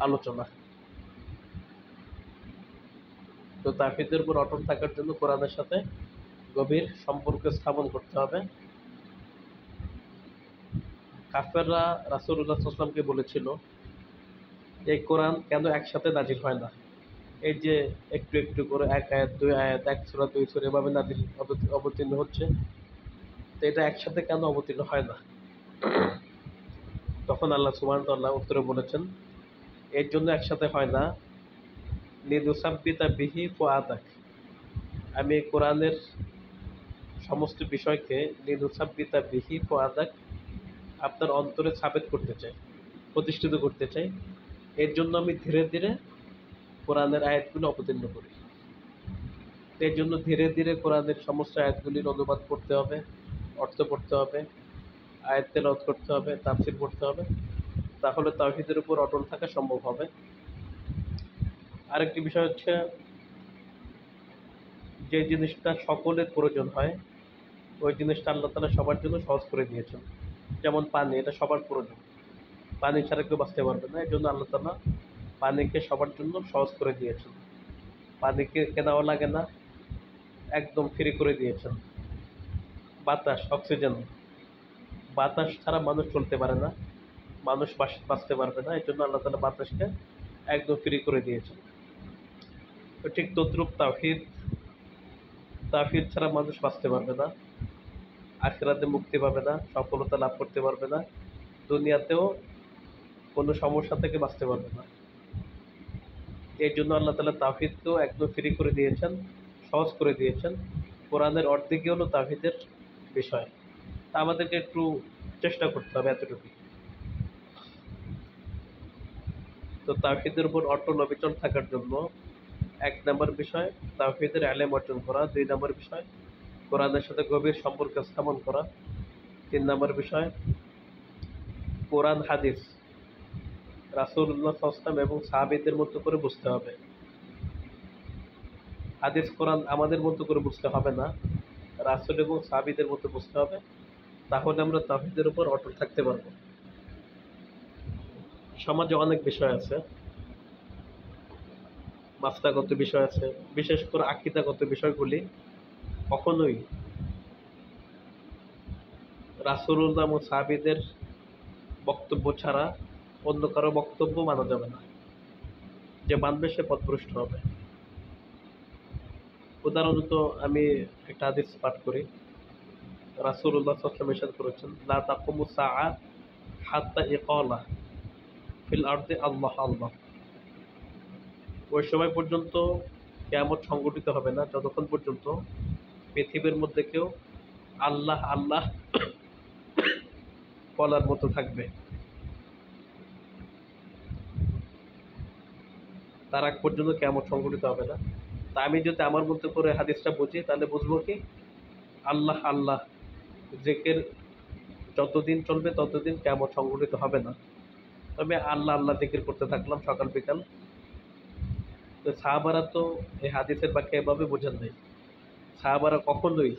আলোচনা। তো তাওহীদের উপর অটল থাকার জন্য কোরআনের সাথে গভীর সম্পর্ক স্থাপন করতে হবে। কাফেররা রাসূলুল্লাহ সাল্লাল্লাহু আলাইহি ওয়াসাল্লামকে বলেছিল এই কোরআন কেন একসাথে নাজিল হয় না? এই যে একটু একটু করে এক আয়াত দুই আয়াত, এক সূরা দুই সূরা এভাবে নাজিল অবতীর্ণ হচ্ছে, তো এটা একসাথে কেন অবতীর্ণ হয় না? তখন আল্লাহ সুবহানাহু ওয়া তাআলা উত্তরে বলেছেন, এর জন্য একসাথে হয় না, লিনুসাব্বিতা বিহি ফুআদাক, আমি এই কোরআনের সমস্ত বিষয়কে লিনুসাব্বিতা বিহি ফুআদাক, আপনার অন্তরে সাবিত করতে চাই, প্রতিষ্ঠিত করতে চাই। এর জন্য আমি ধীরে ধীরে কোরআনের আয়াতগুলো অবতীর্ণ করি। এর জন্য ধীরে ধীরে কোরআনের সমস্ত আয়াতগুলির অনুবাদ করতে হবে, অর্থ পড়তে হবে, আয়াত তেলাওয়াত করতে হবে, তাফসীর পড়তে হবে, তাহলে তাওহীদের উপর অটল থাকা সম্ভব হবে। আরেকটি বিষয় হচ্ছে, যে জিনিসটা সকলের প্রয়োজন হয়, ওই জিনিসটা আল্লাহ তাআলা সবার জন্য সহজ করে দিয়েছেন। যেমন পানি, এটা সবার প্রয়োজন, পানি ছাড়া কেউ বাঁচতে পারবে না, এই জন্য আল্লাহ তাআলা পানিকে সবার জন্য সহজ করে দিয়েছেন। পানিকে কেনাও লাগে না, একদম ফ্রি করে দিয়েছেন। বাতাস, অক্সিজেন, বাতাস ছাড়া মানুষ চলতে পারে না, মানুষ বাঁচতে পারবে না, এই জন্য আল্লাহ তাআলা বাতাসকে একদম ফ্রি করে দিয়েছেন। তো ঠিক তদ্রূপ তাওহীদ, তাওহীদ ছাড়া মানুষ বাঁচতে পারবে না, আখিরাতে মুক্তি পাবে না, সফলতা লাভ করতে পারবে না, দুনিয়াতেও কোনো সমস্যা থেকে বাঁচতে পারবে না। এই জন্য আল্লাহ তাআলা তাওহীদকেও একদম ফ্রি করে দিয়েছেন, সহজ করে দিয়েছেন। কোরআনের অর্ধেকই হলো তাওহীদের বিষয়। তা আমাদেরকে একটু চেষ্টা করতে হবে এতটুকুই। তো তাওহীদের উপর অটল অবিচল থাকার জন্য এক নম্বর বিষয় তাওহীদের ইলম অর্জন করা, দুই নম্বর বিষয় কোরআনের সাথে গভীর সম্পর্ক স্থাপন করা, তিন নম্বর বিষয় কোরআন হাদিস রাসূলুল্লাহ সাল্লাল্লাহু আলাইহি ওয়াসাল্লাম এবং সাহাবীদের মতো করে বুঝতে হবে। হাদিস কোরআন আমাদের মতো করে বুঝতে হবে না, রাসূল এবং সাহাবীদের মতো বুঝতে হবে, তাহলে আমরা তাওহীদের উপর অটল থাকতে পারবো। সমাজে অনেক বিষয় আছে, মাসলাগত বিষয় আছে, বিশেষ করে আকীদাগত বিষয়গুলি কখনোই রাসূলুল্লাহ এবং সাহাবীদের বক্তব্য ছাড়া অন্য কারো বক্তব্য মানা যাবে না। যে মানবে সে পথভ্রষ্ট হবে। উদাহরণত আমি একটা হাদিস পাঠ করি। রাসূলুল্লাহ সাল্লাল্লাহু আলাইহি ওয়াসাল্লাম ইরশাদ করেছেন, লা তাকুমু সাআ হাত্তা ইকালা ফিল আরদি আল্লাহ আল্লাহ। ওই সময় পর্যন্ত কিয়ামত সংঘটিত হবে না যতক্ষণ পর্যন্ত পৃথিবীর মধ্যে কেউ আল্লাহ আল্লাহ বলার মতো থাকবে। তার আগ পর্যন্ত কিয়ামত সংঘটিত হবে না। তা আমি যদি আমার মতো করে হাদিসটা বুঝি, তাহলে বুঝবো কি, আল্লাহ আল্লাহ জিকির যতদিন চলবে ততদিন কিয়ামত সংঘটিত হবে না। তবে আল্লাহ আল্লাহ জিকির করতে থাকলাম সকাল বিকাল। তো সাহাবারা তো এই হাদিসের ব্যাখ্যা এভাবে বোঝেন নাই। সাহাবারা কখনোই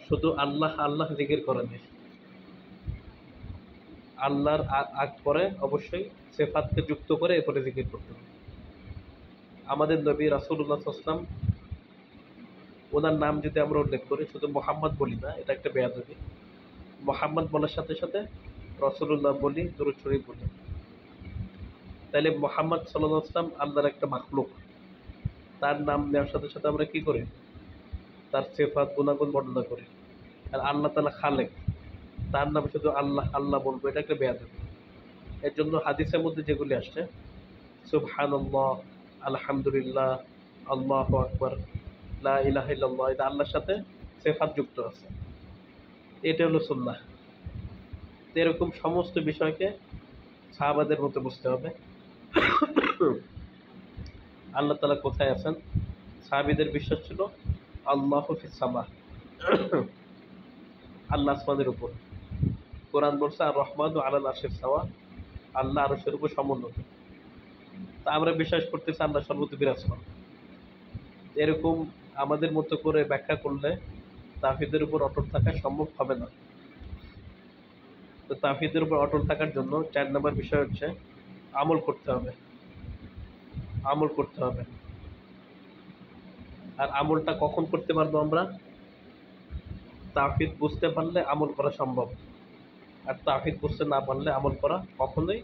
শুধু আল্লাহ আল্লাহ জিকির করেনি, আল্লাহর আগ পরে অবশ্যই সিফাতকে যুক্ত করে এরপরে জিকির করতে হবে। আমাদের নবী রাসূলুল্লাহ সাল্লাল্লাহু আলাইহি ওয়াসাল্লাম, ওনার নাম যদি আমরা উল্লেখ করি, শুধু মোহাম্মদ বলি না, এটা একটা বেয়াদবি। মোহাম্মদ বলার সাথে সাথে রাসূলুল্লাহ বলি, দরুদ শরীফ বলি। তাহলে মোহাম্মদ সাল্লাল্লাহু আলাইহি ওয়াসাল্লাম আল্লাহর একটা মাখলুক, তার নাম নেওয়ার সাথে সাথে আমরা কি করি, তার সিফাত গুণাগুণ বর্ণনা করি। আর আল্লাহ তাআলা খালেক, তার নাম শুধু আল্লাহ আল্লাহ বলবো, এটা একটা বেয়াদবি। এর জন্য হাদিসের মধ্যে যেগুলি আসছে, সুবহানাল্লাহ, আলহামদুলিল্লাহ, আল্লাহু আকবার, লা ইলাহা ইল্লাল্লাহ, এটা আল্লাহর সাথে সিফাত যুক্ত আছে, এটা হলো সুন্নাহ। তো এরকম সমস্ত বিষয়কে সাহাবাদের মতো বুঝতে হবে। আল্লাহ তাআলা কোথায় আছেন? সাহাবীদের বিশ্বাস ছিল আল্লাহু ফিস সামা, আল্লাহ আসমানের উপর। কোরআন বলছে আর রহমানু আলাল আরশিস ইস্তাওয়া, আল্লাহ আরশের উপর সমুন্নত। তা আমরা বিশ্বাস করতেছি আল্লাহ সর্বত্র বিরাজমান। এরকম আমাদের মতো করে ব্যাখ্যা করলে তাওহীদের উপর অটল থাকা সম্ভব হবে না। তো তাওহীদের উপর অটল থাকার জন্য ৪ নম্বর বিষয় হচ্ছে আমল করতে হবে। আমল করতে হবে। আর আমলটা কখন করতে পারবো আমরা? তাওহীদ বুঝতে পারলে আমল করা সম্ভব। আর তাওহীদ বুঝতে না পারলে আমল করা কখনোই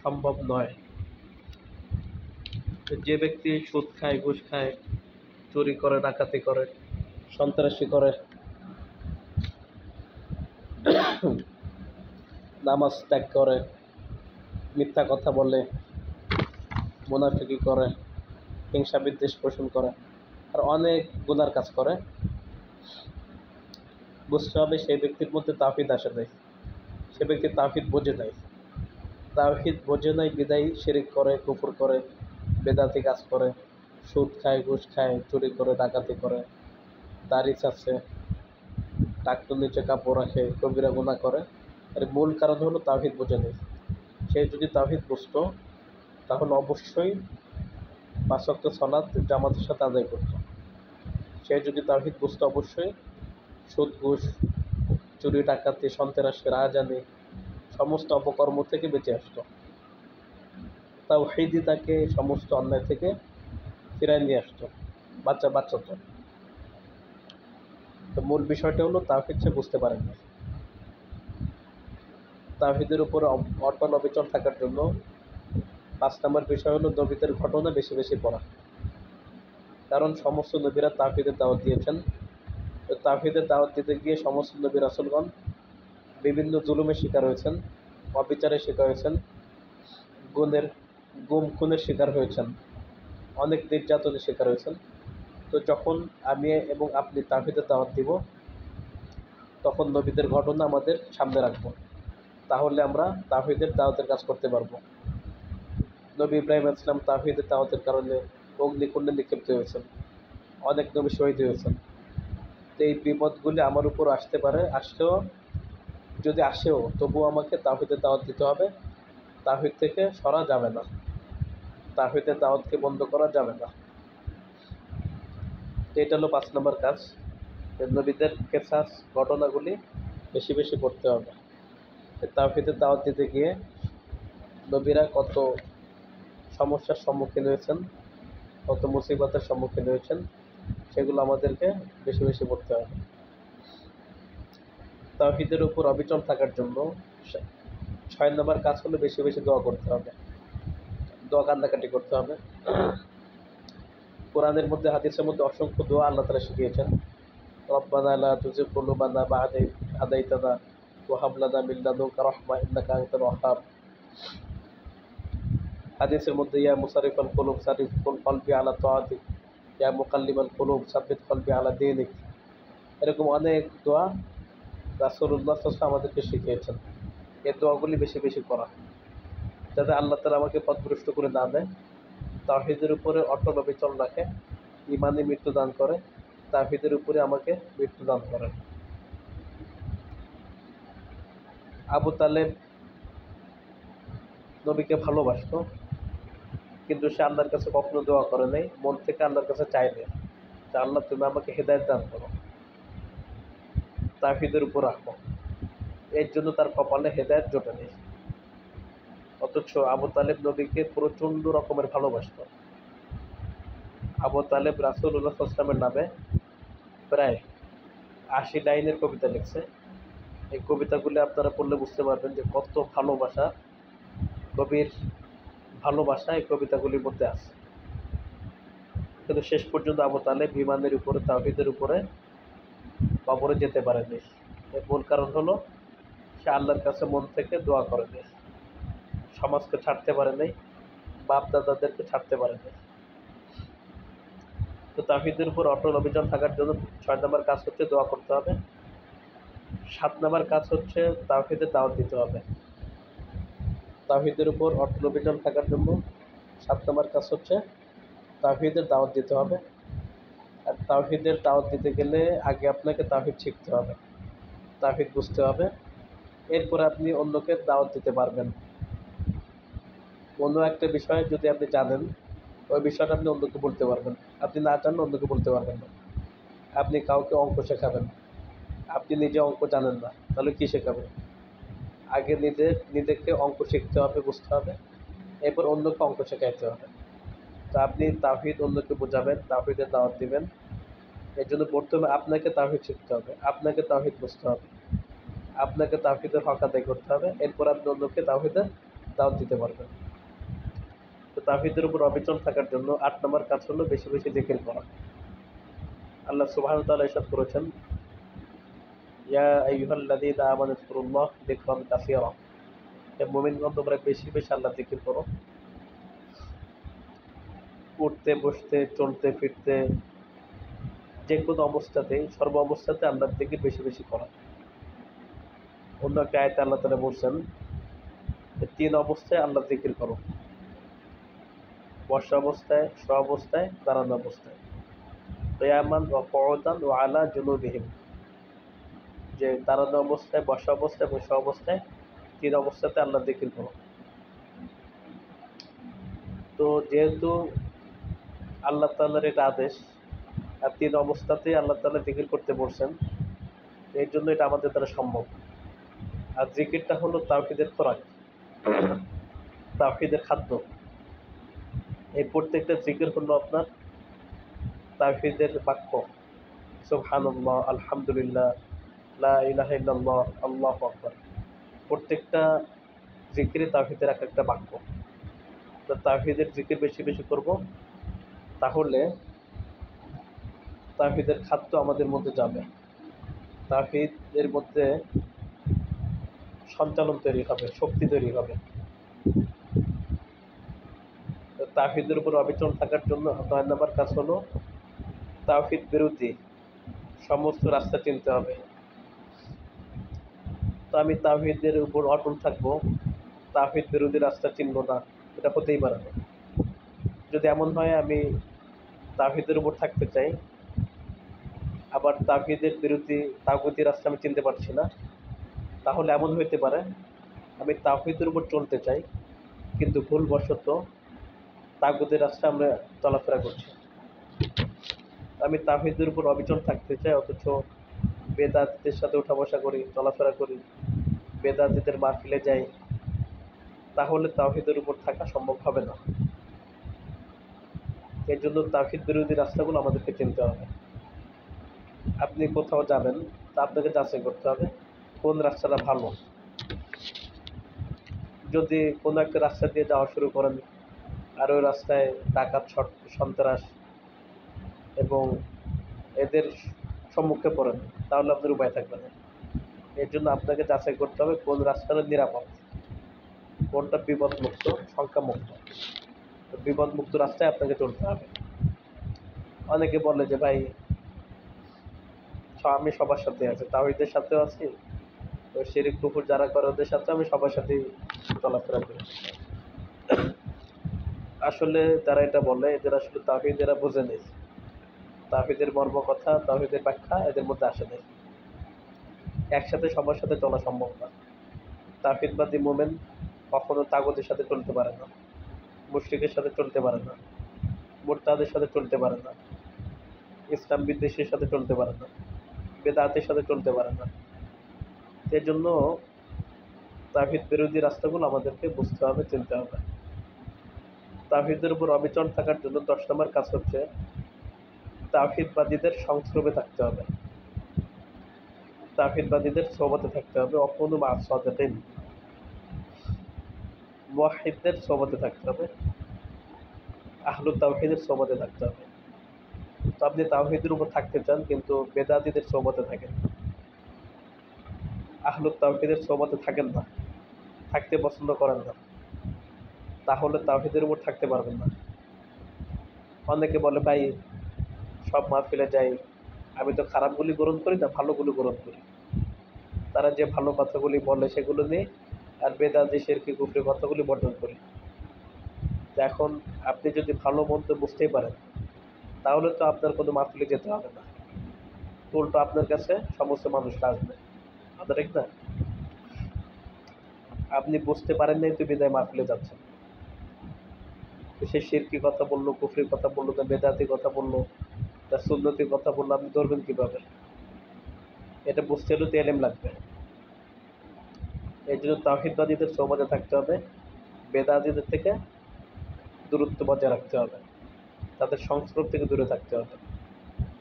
সম্ভব নয়। যে ব্যক্তি সুদ খায়, ঘুষ খায়, চুরি করে, ডাকাতি করে, সন্ত্রাসী করে, নামাজ ত্যাগ করে, মিথ্যা কথা বলে, মুনাফিকি করে, হিংসা বিদ্বেষ পোষণ করে, আর অনেক গুনার কাজ করে, বুঝতে হবে সেই ব্যক্তির মধ্যে তাওহীদ আসে নাই। সে ব্যক্তি তাওহীদ বোঝে নাই। তাওহীদ বোঝে নাই বিদায়ী শিরিক করে, কুফর করে, বেদাতি কাজ করে, সুদ খায়, ঘুষ খায়, চুরি করে, ডাকাতি করে, দাড়ি চাচ্ছে, টাকটুর নিচে কাপড় রাখে, কবিরা গুনাহ করে। এর মূল কারণ হলো তাওহীদ বোঝে নেই। সে যদি তাওহীদ বুঝতো তাহলে অবশ্যই ৫ ওয়াক্ত সালাত জামাতের সাথে আদায় করত। সে যদি তাওহীদ বুঝতো অবশ্যই সুদ, ঘুষ, চুরি, ডাকাতি, সন্ত্রাসী, রাহাজানি সমস্ত অপকর্ম থেকে বেঁচে আসতো। তাওহীদই তাকে সমস্ত অন্যায় থেকে ফিরায় নিয়ে আসতো, বাঁচাতো। তো মূল বিষয়টা হলো তাওহীদ সে বুঝতে পারেন না। তাওহীদের উপর অটল অবিচল থাকার জন্য ৫ নম্বর বিষয় হলো নবীদের ঘটনা বেশি বেশি পড়া। কারণ সমস্ত নবীরা তাওহীদের দাওয়াত দিয়েছেন। তো তাওহীদের দাওয়াত দিতে গিয়ে সমস্ত নবী রাসূলগণ বিভিন্ন জুলুমের শিকার হয়েছেন, অবিচারের শিকার হয়েছেন, খুনের শিকার হয়েছেন, অনেক নির্যাতনের শিকার হয়েছেন। তো যখন আমি এবং আপনি তাওহীদের দাওয়াত দিব, তখন নবীদের ঘটনা আমাদের সামনে রাখবো। তাহলে আমরা তাওহীদের দাওয়াতের কাজ করতে পারবো। নবী ইব্রাহিম আলাইহিস সালাম তাওহীদের দাওয়াতের কারণে অগ্নিকুণ্ডে নিক্ষিপ্ত হয়েছেন, অনেক নবী শহীদ হয়েছেন। তো এই বিপদগুলি আমার উপর আসতে পারে, যদি আসেও তবুও আমাকে তাওহীদের দাওয়াত দিতে হবে। তাওহীদ থেকে সরা যাবে না, তাওহীদের দাওয়াতকে বন্ধ করা যাবে না। তো এটা হলো ৫ নম্বর কাজ। নবীদের কেসাস ঘটনাগুলি বেশি বেশি পড়তে হবে। তাওহীদের দাওয়াত দিতে গিয়ে নবীরা কত সমস্যার সম্মুখীন হয়েছেন, কত মুসিবতের সম্মুখীন হয়েছেন, সেগুলো আমাদেরকে বেশি বেশি পড়তে হবে। তাওহীদের উপর অবিচল থাকার জন্য ৬ নম্বর কাজ হলো বেশি বেশি দোয়া করতে হবে, দোয়া কান্নাকাটি করতে হবে। কোরআনের মধ্যে, হাদিসের মধ্যে অসংখ্য দোয়া আল্লাহ তাআলা শিখিয়েছেন। রব্বানা লা তুযিগ কুলুবানা বা'দা ইয হাদাইতানা ওয়া হাব লানা মিন লাদুনকা রাহমা ইন্নাকা আনতাল ওয়াহ্হাব। হাদিসের মধ্যে ইয়া মুসারিফাল কুলুব সারিফ কলবি আলা তাআতিক, ইয়া মুকাল্লিবাল কুলুব সাব্বিত কলবি আলা দীনিক। এরকম অনেক দোয়া রাসূলুল্লাহ সাল্লাল্লাহু আলাইহি ওয়াসাল্লাম আমাদেরকে শিখিয়েছেন। এই দোয়াগুলি বেশি বেশি করা, যাতে আল্লাহ তাআলা আমাকে পথভ্রষ্ট করে না দেয়, তাওহীদের উপরে অটল অবিচল রাখে, ঈমানে মৃত্যু দান করে, তাওহীদের উপরে আমাকে মৃত্যু দান করেন। আবু তালেব নবীকে ভালোবাসতো, কিন্তু সে আল্লাহর কাছে কখনো দোয়া করে নাই, মন থেকে আল্লাহর কাছে চায়নি যে আল্লাহ তুমি আমাকে হেদায়েত দান করো, তাওহীদের উপর রাখো। এর জন্য তার কপালে হেদায়েত জোটে নেই। অথচ আবু তালেব নবীকে প্রচণ্ড রকমের ভালোবাসতো। আবু তালেব রাসূলুল্লাহ সাল্লাল্লাহু আলাইহি ওয়াসাল্লামের নামে প্রায় ৮০ লাইনের কবিতা লিখছে। এই কবিতাগুলি আপনারা পড়লে বুঝতে পারবেন যে কত ভালোবাসা, কবির ভালোবাসা এই কবিতাগুলির মধ্যে আছে। কিন্তু শেষ পর্যন্ত আবু তালেব ঈমানের উপরে, তাওহীদের উপরে কবরে যেতে পারেনি। এর মূল কারণ হলো সে আল্লাহর কাছে মন থেকে দোয়া করেনি, সমাজকে ছাড়তে পারে নাই, বাপ দাদাদেরকে ছাড়তে পারে নাই। তো তাওহীদের উপর অটল অবিচল থাকার জন্য ৬ নম্বর কাজ হচ্ছে দোয়া করতে হবে। ৭ নম্বর কাজ হচ্ছে তাওহীদের দাওয়াত দিতে হবে। তাওহীদের উপর অটল অবিচল থাকার জন্য ৭ নম্বর কাজ হচ্ছে তাওহীদের দাওয়াত দিতে হবে। আর তাওহীদের দাওয়াত দিতে গেলে আগে আপনাকে তাওহীদ শিখতে হবে, তাওহীদ বুঝতে হবে, এরপরে আপনি অন্যকে দাওয়াত দিতে পারবেন। কোনো একটা বিষয়ে যদি আপনি জানেন, ওই বিষয়টা আপনি অন্যকে বলতে পারবেন। আপনি না জানলে অন্যকে বলতে পারবেন না। আপনি কাউকে অঙ্ক শেখাবেন, আপনি নিজে অঙ্ক জানেন না, তাহলে কী শেখাবেন? আগে নিজেকে অঙ্ক শিখতে হবে, বুঝতে হবে, এরপর অন্যকে অঙ্ক শেখাইতে হবে। তো আপনি তাওহীদ অন্যকে বোঝাবেন, তাওহীদের দাওয়াত দিবেন। এর জন্য প্রথমে আপনাকে তাওহীদ শিখতে হবে, আপনাকে তাওহীদ বুঝতে হবে, আপনাকে তাওহীদের হক আদায় করতে হবে, এরপর আপনি অন্যকে তাওহীদের দাওয়াত দিতে পারবেন। তো তাওহীদের উপর অবিচল থাকার জন্য ৮ নম্বর কাজ হলো বেশি বেশি জিকির করা। আল্লাহ সুবহানাহু ওয়া তাআলা ইরশাদ করেছেন, ইয়া আইয়ুহাল্লাযীনা আমানু যকুরুল্লাহ যিকরান কাসীরা। হে মুমিনগণ, তোমরা বেশি বেশি আল্লাহর জিকির করো। উঠতে বসতে চলতে ফিরতে যে কোনো অবস্থাতেই, সর্ব অবস্থাতে আল্লাহর জিকির বেশি বেশি করা। অন্য একটা আয়াতে আল্লাহ তাআলা বলছেন, ৩ অবস্থায় আল্লাহর জিকির করো: বসা অবস্থায়, শোয়া অবস্থায়, দাঁড়ানো অবস্থায়। কিয়ামান ওয়া কুউদান ওয়া আলা জুনুবিহিম, যে দাঁড়ানো অবস্থায়, বসা অবস্থায় এবং শোয়া অবস্থায়, ৩ অবস্থাতে আল্লাহর জিকির করো। তো যেহেতু আল্লাহ তাআলার এটা আদেশ, আর ৩ অবস্থাতেই আল্লাহ তাআলা জিকির করতে বলছেন, এর জন্য এটা আমাদের দ্বারা সম্ভব। আর জিকিরটা হলো তাওহীদের খোরাক, তাওহীদের খাদ্য। এই প্রত্যেকটা জিকির হলো আপনার তাওহীদের বাক্য। সুবহানাল্লাহ, আলহামদুলিল্লাহ, লা ইলাহা ইল্লাল্লাহ, আল্লাহু আকবার। প্রত্যেকটা জিকিরে তাওহীদের এক একটা বাক্য। তো তাওহীদের জিকির বেশি বেশি করব, তাহলে তাওহীদের খাদ্য আমাদের মধ্যে যাবে, তাওহীদের মধ্যে সঞ্চালন তৈরি হবে, শক্তি তৈরি হবে। তো তাওহীদের উপর অবিচল থাকার জন্য ৯ নম্বর কাজ হলো তাওহীদ বিরোধী সমস্ত রাস্তা চিনতে হবে। তো আমি তাওহীদের উপর অটল থাকবো, তাওহীদ বিরোধী রাস্তা চিনব না, এটা হতেই পারে না। যদি এমন হয় আমি তাওহীদের উপর থাকতে চাই, আবার তাওহীদের বিরোধী তাগুতি রাস্তা আমি চিনতে পারছি না, তাহলে এমন হইতে পারে আমি তাওহীদের উপর চলতে চাই, কিন্তু ভুলবশত তাগুতের রাস্তা আমরা চলাফেরা করছি। আমি তাওহীদের উপর অবিচল থাকতে চাই, অথচ বেদাতীদের সাথে উঠা বসা করি, চলাফেরা করি, বেদাতীদের মাহফিলে যাই, তাহলে তাওহীদের উপর থাকা সম্ভব হবে না। এর জন্য তাওহীদ বিরোধী রাস্তাগুলো আমাদেরকে চিনতে হবে। আপনি কোথাও যাবেন, তা আপনাকে যাচাই করতে হবে কোন রাস্তাটা ভালো। যদি কোনো একটা রাস্তা দিয়ে যাওয়া শুরু করেন আর ওই রাস্তায় ডাকাত, সন্ত্রাস এবং এদের সম্মুখে পড়েন, তাহলে আপনার উপায় থাকবে না। এর জন্য আপনাকে যাচাই করতে হবে কোন রাস্তাটা নিরাপদ, কোনটা বিপদমুক্ত, সংখ্যামুক্ত। বিপদমুক্ত রাস্তায় আপনাকে চলতে হবে। অনেকে বলে যে ভাই আমি সবার সাথে আছি, তাওহীদের সাথেও আছি, ওই শিরক কুফর যারা করে ওদের সাথে আমি সবার সাথেই চলাফেরা করি। আসলে যারা এটা বলে এদের আসলে তাওহীদ এরা বুঝে নেই, তাওহীদের মর্ম কথা, তাওহীদের ব্যাখ্যা এদের মধ্যে আসে নেই। একসাথে সবার সাথে চলা সম্ভব না। তাওহীদবাদী মোমেন কখনো তাগুতের সাথে চলতে পারে না, মুশরিকের সাথে চলতে পারে না, মুরতাদের সাথে চলতে পারে না, ইসলাম বিদ্বেষীর সাথে চলতে পারে না, বেদাতের সাথে চলতে পারে না। এর জন্য তাওহীদ বিরোধী রাস্তাগুলো আমাদেরকে বুঝতে হবে, চিনতে হবে। তাওহীদের উপর অবিচল থাকার জন্য ১০ নম্বর কাজ হচ্ছে তাওহীদবাদীদের সংস্রবে থাকতে হবে, তাওহীদবাদীদের সোহবতে থাকতে হবে। অকুনু মা'আস সাদিকিন, মুওয়াহহিদদের সোহবতে থাকতে হবে, আহলুত তাওহীদের সোহবতে থাকতে হবে। তো আপনি তাওহীদের উপর থাকতে চান কিন্তু বেদাতীদের সোহবতে থাকেন, আহলুত তাওহীদের সোহবতে থাকেন না, থাকতে পছন্দ করেন না, তাহলে তাওহীদের উপর থাকতে পারবেন না। অনেকে বলে ভাই সব মাহফিলে যাই, আমি তো খারাপগুলি গ্রহণ করি না, ভালোগুলো গ্রহণ করি। তারা যে ভালো কথাগুলি বলে সেগুলো নিয়ে, আর বেদাতি শিরকি কুফরি কথাগুলি বর্জন করি। এখন আপনি যদি ভালো মন্দ বুঝতেই পারেন, তাহলে তো আপনার কোনো মাহফিলে যেতে হবে না, উল্টো আপনার কাছে সমস্ত মানুষরা আসবে। কথা ঠিক না? আপনি বুঝতে পারেন নাই তো বিদায় মাহফিলে যাচ্ছেন, সে শিরকি কথা বললো, কুফরির কথা বললো, তা বেদাতি কথা বললো, তার সুন্নতির কথা বললো, আপনি ধরবেন কীভাবে? এটা বুঝতে হলে তো এলেম লাগবে। এই জন্য তাওহীদবাদীদের সোহবতে থাকতে হবে, বেদাতীদের থেকে দূরত্ব বজায় রাখতে হবে, তাদের সংস্রব থেকে দূরে থাকতে হবে।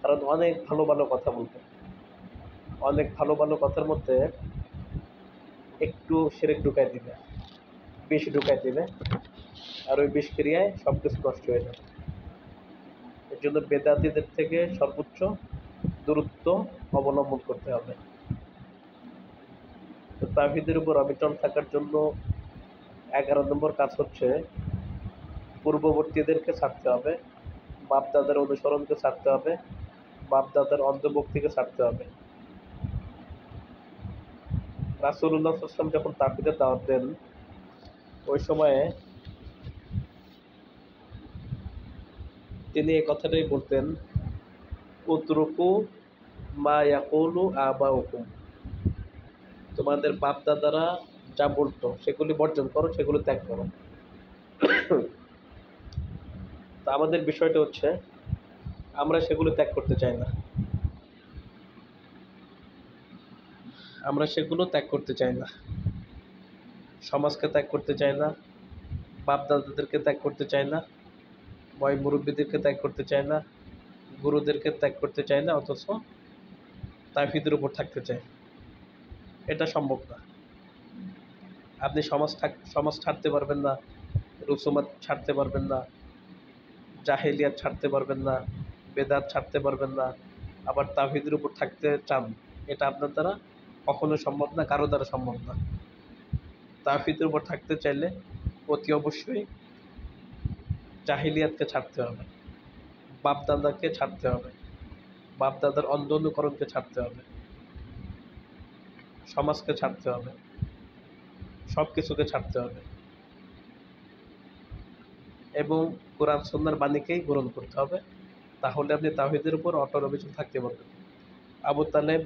কারণ অনেক ভালো ভালো কথা বলতে, অনেক ভালো ভালো কথার মধ্যে একটু শিরক ঢুকাই দিবে, বেশি ঢুকাই দিবে, আর ওই বিষক্রিয়ায় সব কিছু নষ্ট হয়ে যাবে। এর জন্য বেদাতীদের থেকে সর্বোচ্চ দূরত্ব অবলম্বন করতে হবে। তো তাওহীদের উপর অবিচল থাকার জন্য 11 নম্বর কাজ হচ্ছে পূর্ববর্তীদেরকে ছাড়তে হবে, বাপদাদার অনুসরণকে ছাড়তে হবে, বাপদাদার অন্ধভক্তিকে ছাড়তে হবে। রাসূলুল্লাহ সাল্লাল্লাহু আলাইহি ওয়াসাল্লাম যখন তাওহীদের দাওয়াত দেন, ওই সময়ে তিনি এই কথাটাই বলতেন, উতরুকু মা ইয়াকুলু আবাউকুম, তোমাদের বাপদাদারা যা বলতো সেগুলি বর্জন করো, সেগুলো ত্যাগ করো। তা আমাদের বিষয়টা হচ্ছে আমরা সেগুলো ত্যাগ করতে চাই না, আমরা সেগুলো ত্যাগ করতে চাই না। সমাজকে ত্যাগ করতে চাই না, বাপদাদাদেরকে ত্যাগ করতে চাই না, বয় মুরব্বীদেরকে ত্যাগ করতে চাই না, গুরুদেরকে ত্যাগ করতে চাই না, অথচ তাওহীদের উপর থাকতে চাই। এটা সম্ভব না। আপনি সমাজ ছাড়তে পারবেন না, রুসুমাত ছাড়তে পারবেন না, জাহেলিয়াত ছাড়তে পারবেন না, বেদাত ছাড়তে পারবেন না, আবার তাওহীদের উপর থাকতে চান, এটা আপনার দ্বারা কখনো সম্ভব না, কারো দ্বারা সম্ভব না। তাওহীদের উপর থাকতে চাইলে অতি অবশ্যই জাহিলিয়াতকে ছাড়তে হবে, বাপদাদাকে ছাড়তে হবে, বাপদাদার অন্ধ অনুকরণকে ছাড়তে হবে, সমাজকে ছাড়তে হবে, সব কিছুকে ছাড়তে হবে এবং কোরআন সুন্নাহর বাণীকেই গ্রহণ করতে হবে। তাহলে আপনি তাওহীদের উপর অটল অবিচল থাকতে পারবেন। আবু তালেব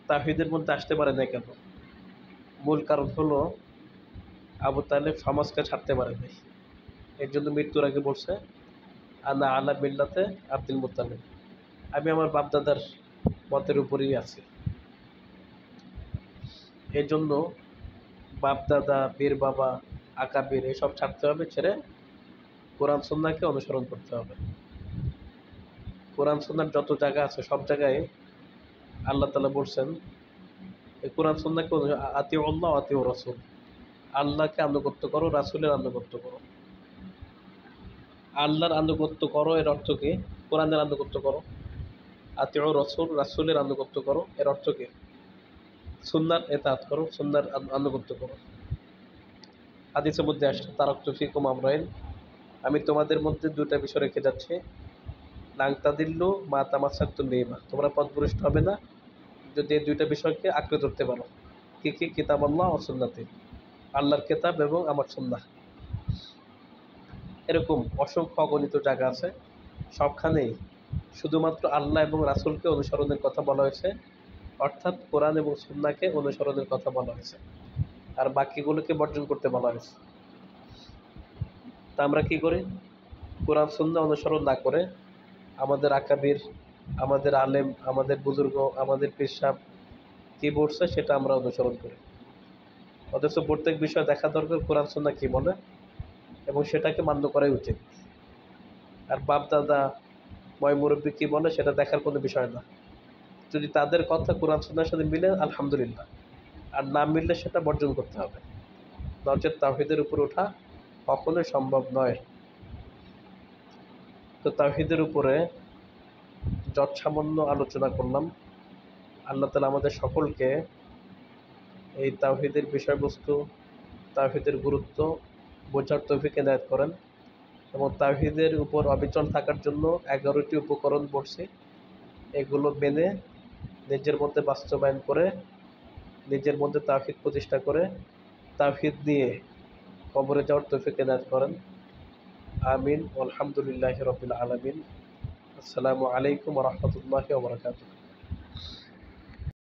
তাওহীদের মধ্যে আসতে পারে না কেন? মূল কারণ হলো আবু তালেব সমাজকে ছাড়তে পারে নাই। এর জন্য মৃত্যুর আগে বলছে, আনা আলা মিল্লাতে আব্দুল মুত্তালিব, আমি আমার বাপদাদার মতের উপরেই আছি। এর জন্য বাপদাদা, বীর বাবা, আকাবির এসব ছাড়তে হবে, ছেড়ে কোরআন সুন্নাহকে অনুসরণ করতে হবে। কোরআন সুন্নাহর যত জায়গা আছে সব জায়গায় আল্লাহ তাআলা বলছেন এই কোরআন সুন্নাহকে আতিউল্লাহ আতিউর রাসূল, আল্লাহকে আনুগত্য করো, রাসূলের আনুগত্য করো। আল্লাহর আনুগত্য করো এর অর্থ কি? কোরআনের আনুগত্য করো। আতিউর রাসূল, রাসূলের আনুগত্য করো এর অর্থ কি? সুন্নাহর ইতাআত করো, সুন্নাহর আনুগত্য করো। হাদিসের মধ্যে আসছে, তারাকতু ফিকুম আমরাইন, আমি তোমাদের মধ্যে দুইটা বিষয় রেখে যাচ্ছি, লাং তাদিল্লু মা তামাসসাকতুম বিহিমা, তোমরা পথভ্রষ্ট হবে না যদি এই দুইটা বিষয়কে আঁকড়ে ধরতে পারো। কি কি? কিতাবাল্লাহ ওয়া সুন্নতি, আল্লাহর কিতাব এবং আমার সুন্নাহ। এরকম অসংখ্য অগণিত জায়গা আছে, সবখানেই শুধুমাত্র আল্লাহ এবং রাসূলকে অনুসরণের কথা বলা হয়েছে, অর্থাৎ কোরআন এবং সুন্নাহকে অনুসরণের কথা বলা হয়েছে, আর বাকিগুলোকে বর্জন করতে বলা হয়েছে। তা আমরা কি করি? কোরআন সুন্নাহ অনুসরণ না করে আমাদের আকাবির, আমাদের আলেম, আমাদের বুজুর্গ, আমাদের পীর সাহেব কি বলছে সেটা আমরা অনুসরণ করি। অথচ প্রত্যেক বিষয় দেখা দরকার কোরআন সুন্নাহ কি বলে এবং সেটাকে মান্য করাই উচিত। আর বাপ দাদা, ময় মুরব্বী কি বলে সেটা দেখার কোনো বিষয় না। যদি তাদের কথা কোরআন সুন্নাহর সাথে মিলে আলহামদুলিল্লাহ, আর না মিললে সেটা বর্জন করতে হবে, নচেৎ তাওহীদের উপর ওঠা কখনোই সম্ভব নয়। তো তাওহীদের উপরে যৎসামান্য আলোচনা করলাম। আল্লাহ তাআলা আমাদের সকলকে এই তাওহীদের বিষয়বস্তু, তাওহীদের গুরুত্ব বোঝার তৌফিক এনায়েত করেন এবং তাওহীদের উপর অবিচল থাকার জন্য 11টি উপকরণ বলছি, এগুলো মেনে নিজের মধ্যে বাস্তবায়ন করে, নিজের মধ্যে তাওহীদ প্রতিষ্ঠা করে, তাওহীদ নিয়ে কবরে যাওয়ার তৌফিক এনায়েত করেন। আমিন। আলহামদুলিল্লাহি রাব্বিল আলামিন। আসসালামু আলাইকুম ওয়া রাহমাতুল্লাহি ওয়া বারাকাতুহু।